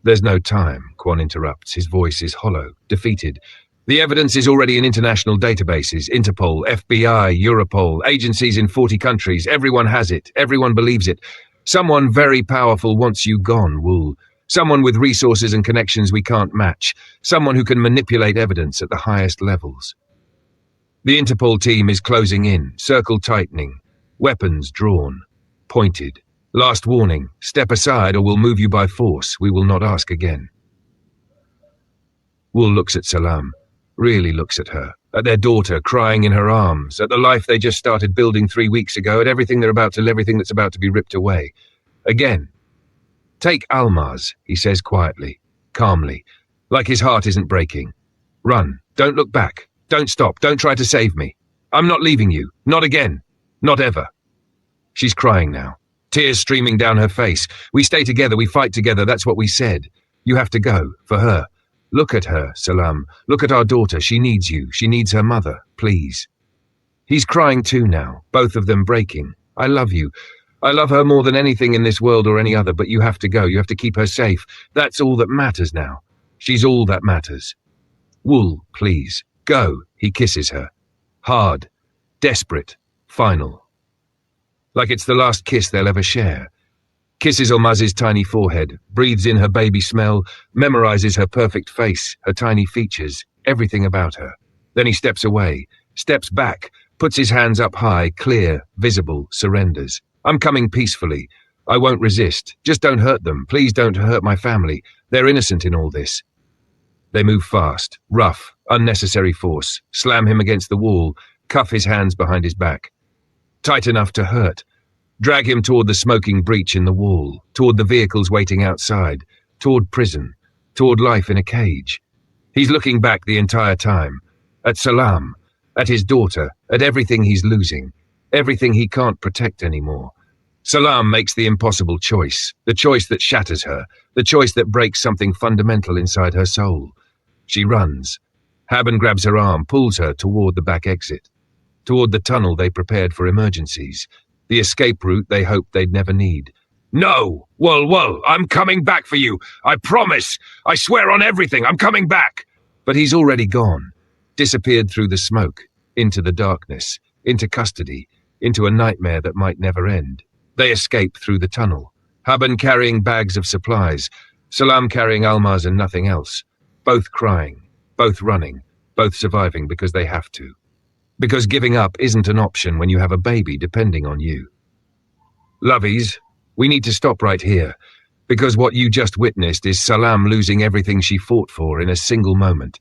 There's no time, Kwon interrupts. His voice is hollow, defeated. The evidence is already in international databases, Interpol, FBI, Europol, agencies in 40 countries. Everyone has it. Everyone believes it. Someone very powerful wants you gone, Wool. Someone with resources and connections we can't match. Someone who can manipulate evidence at the highest levels. The Interpol team is closing in, circle tightening, weapons drawn, pointed. Last warning, step aside or we'll move you by force. We will not ask again. Wool looks at Salam, really looks at her, at their daughter crying in her arms, at the life they just started building 3 weeks ago, at everything that's about to be ripped away. Again. Take Almaz, he says quietly, calmly, like his heart isn't breaking. Run, don't look back, don't stop, don't try to save me. I'm not leaving you, not again, not ever. She's crying now. Tears streaming down her face. We stay together, we fight together, that's what we said. You have to go, for her. Look at her, Salam. Look at our daughter, she needs you, she needs her mother, please. He's crying too now, both of them breaking. I love you. I love her more than anything in this world or any other, but you have to go, you have to keep her safe. That's all that matters now. She's all that matters. Wool, please, go, he kisses her. Hard, desperate, final. Like it's the last kiss they'll ever share. Kisses Almaz's tiny forehead, breathes in her baby smell, memorizes her perfect face, her tiny features, everything about her. Then he steps away, steps back, puts his hands up high, clear, visible, surrenders. I'm coming peacefully. I won't resist. Just don't hurt them. Please don't hurt my family. They're innocent in all this. They move fast, rough, unnecessary force, slam him against the wall, cuff his hands behind his back. Tight enough to hurt. Drag him toward the smoking breach in the wall, toward the vehicles waiting outside, toward prison, toward life in a cage. He's looking back the entire time, at Salam, at his daughter, at everything he's losing, everything he can't protect anymore. Salam makes the impossible choice, the choice that shatters her, the choice that breaks something fundamental inside her soul. She runs. Haben grabs her arm, pulls her toward the back exit, toward the tunnel they prepared for emergencies, the escape route they hoped they'd never need. No! Whoa, I'm coming back for you! I promise! I swear on everything, I'm coming back! But he's already gone, disappeared through the smoke, into the darkness, into custody, into a nightmare that might never end. They escape through the tunnel, Haben carrying bags of supplies, Salam carrying Almaz and nothing else, both crying, both running, both surviving because they have to. Because giving up isn't an option when you have a baby depending on you. Lovies, we need to stop right here, because what you just witnessed is Salam losing everything she fought for in a single moment.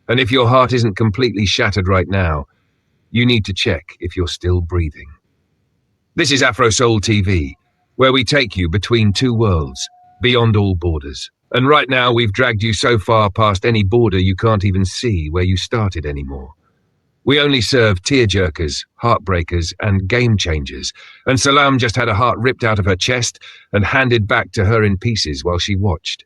And if your heart isn't completely shattered right now, you need to check if you're still breathing. This is Afro-Seoul TV, where we take you between two worlds, beyond all borders. And right now we've dragged you so far past any border you can't even see where you started anymore. We only serve tearjerkers, heartbreakers, and game changers, and Salam just had a heart ripped out of her chest and handed back to her in pieces while she watched.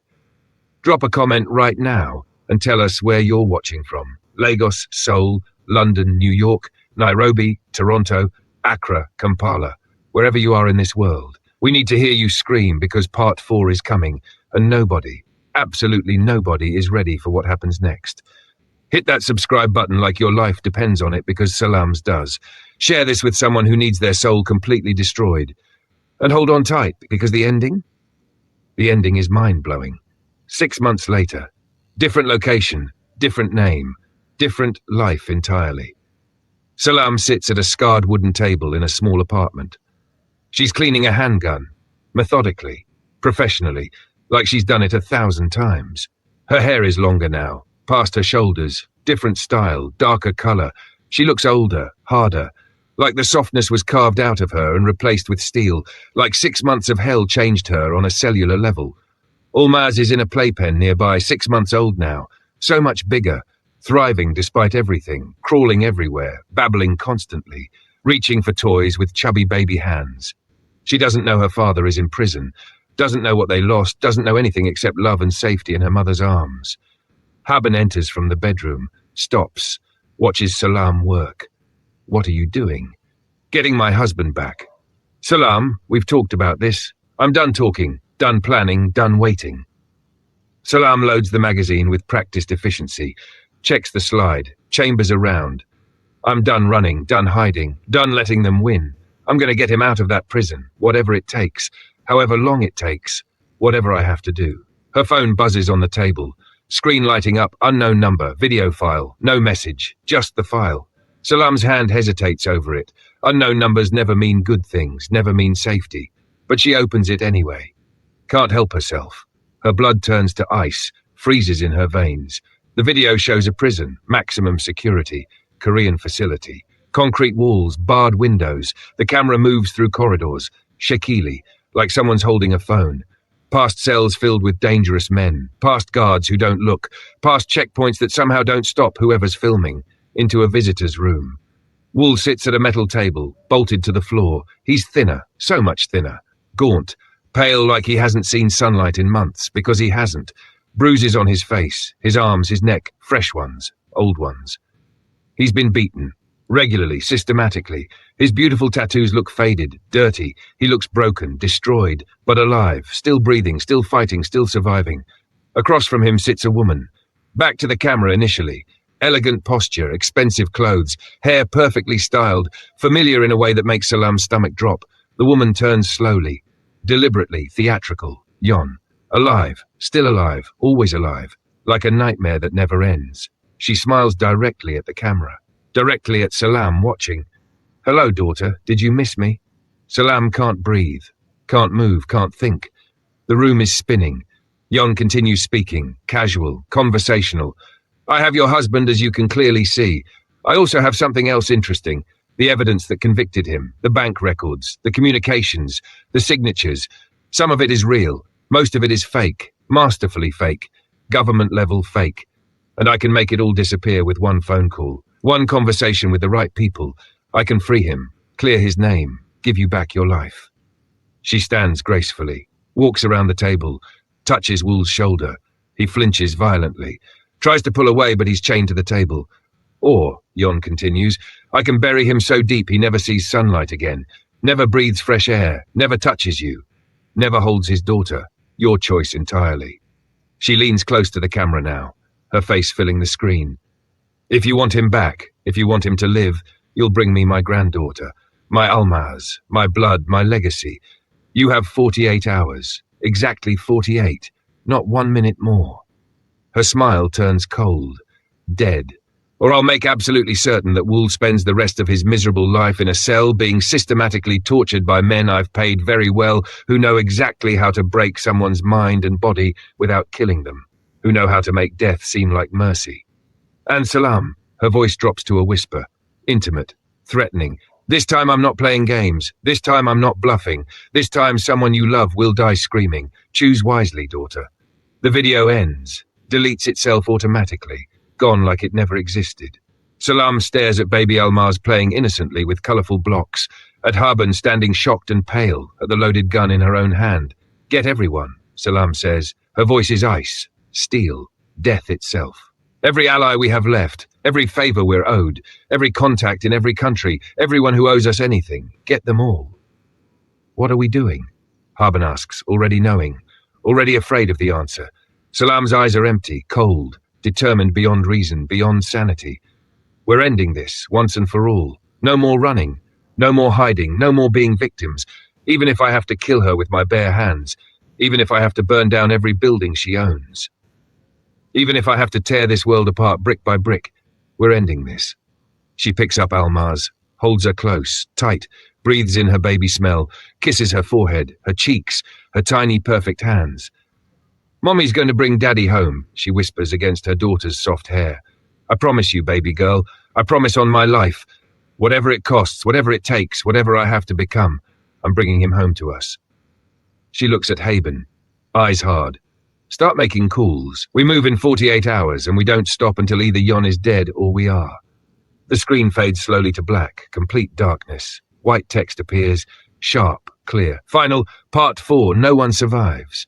Drop a comment right now and tell us where you're watching from. Lagos, Seoul, London, New York, Nairobi, Toronto, Accra, Kampala, wherever you are in this world. We need to hear you scream because part 4 is coming, and nobody, absolutely nobody, is ready for what happens next. Hit that subscribe button like your life depends on it, because Salam's does. Share this with someone who needs their soul completely destroyed. And hold on tight, because the ending is mind-blowing. 6 months later, different location, different name, different life entirely. Salam sits at a scarred wooden table in a small apartment. She's cleaning a handgun, methodically, professionally, like she's done it 1,000 times. Her hair is longer now, past her shoulders, different style, darker color. She looks older, harder, like the softness was carved out of her and replaced with steel, like 6 months of hell changed her on a cellular level. Almaz is in a playpen nearby, 6 months old now, so much bigger, thriving despite everything, crawling everywhere, babbling constantly, reaching for toys with chubby baby hands. She doesn't know her father is in prison, doesn't know what they lost, doesn't know anything except love and safety in her mother's arms. Haben enters from the bedroom, stops, watches Salam work. What are you doing? Getting my husband back. Salam, we've talked about this. I'm done talking, done planning, done waiting. Salam loads the magazine with practiced efficiency, checks the slide, chambers around. I'm done running, done hiding, done letting them win. I'm going to get him out of that prison, whatever it takes, however long it takes, whatever I have to do. Her phone buzzes on the table, screen lighting up, unknown number, video file, no message, just the file. Salam's hand hesitates over it. Unknown numbers never mean good things, never mean safety. But she opens it anyway. Can't help herself. Her blood turns to ice, freezes in her veins. The video shows a prison, maximum security, Korean facility. Concrete walls, barred windows. The camera moves through corridors, shakily, like someone's holding a phone. Past cells filled with dangerous men, past guards who don't look, past checkpoints that somehow don't stop whoever's filming, into a visitor's room. Wool sits at a metal table, bolted to the floor. He's thinner, so much thinner. Gaunt, pale like he hasn't seen sunlight in months, because he hasn't. Bruises on his face, his arms, his neck, fresh ones, old ones. He's been beaten, regularly, systematically. His beautiful tattoos look faded, dirty. He looks broken, destroyed, but alive, still breathing, still fighting, still surviving. Across from him sits a woman. Back to the camera initially. Elegant posture, expensive clothes, hair perfectly styled, familiar in a way that makes Salam's stomach drop. The woman turns slowly, deliberately, theatrical. Yon. Alive, still alive, always alive, like a nightmare that never ends. She smiles directly at the camera, directly at Salam watching. Hello, daughter, did you miss me? Salam can't breathe, can't move, can't think. The room is spinning. Yon continues speaking, casual, conversational. I have your husband, as you can clearly see. I also have something else interesting. The evidence that convicted him, the bank records, the communications, the signatures. Some of it is real. Most of it is fake, masterfully fake, government-level fake. And I can make it all disappear with one phone call, one conversation with the right people. I can free him, clear his name, give you back your life. She stands gracefully, walks around the table, touches Wool's shoulder. He flinches violently, tries to pull away, but he's chained to the table. Or, Yon continues, I can bury him so deep he never sees sunlight again, never breathes fresh air, never touches you, never holds his daughter. Your choice entirely. She leans close to the camera now, her face filling the screen. If you want him back, if you want him to live, you'll bring me my granddaughter, my Almaz, my blood, my legacy. You have 48 hours, exactly 48, not 1 minute more. Her smile turns cold, dead. Or I'll make absolutely certain that Wool spends the rest of his miserable life in a cell being systematically tortured by men I've paid very well, who know exactly how to break someone's mind and body without killing them, who know how to make death seem like mercy. And Salam, her voice drops to a whisper, intimate, threatening. This time I'm not playing games. This time I'm not bluffing. This time someone you love will die screaming. Choose wisely, daughter. The video ends, deletes itself automatically, gone like it never existed. Salam stares at baby Almaz playing innocently with colourful blocks, at Haben standing shocked and pale at the loaded gun in her own hand. Get everyone, Salam says. Her voice is ice, steel, death itself. Every ally we have left, every favour we're owed, every contact in every country, everyone who owes us anything, get them all. What are we doing? Haben asks, already knowing, already afraid of the answer. Salam's eyes are empty, cold, determined beyond reason, beyond sanity. We're ending this, once and for all. No more running, no more hiding, no more being victims, even if I have to kill her with my bare hands, even if I have to burn down every building she owns. Even if I have to tear this world apart brick by brick, we're ending this. She picks up Almaz, holds her close, tight, breathes in her baby smell, kisses her forehead, her cheeks, her tiny perfect hands. Mommy's going to bring Daddy home, she whispers against her daughter's soft hair. I promise you, baby girl, I promise on my life. Whatever it costs, whatever it takes, whatever I have to become, I'm bringing him home to us. She looks at Haben, eyes hard. Start making calls. We move in 48 hours, and we don't stop until either Yon is dead or we are. The screen fades slowly to black, complete darkness. White text appears, sharp, clear. Final, part 4, no one survives.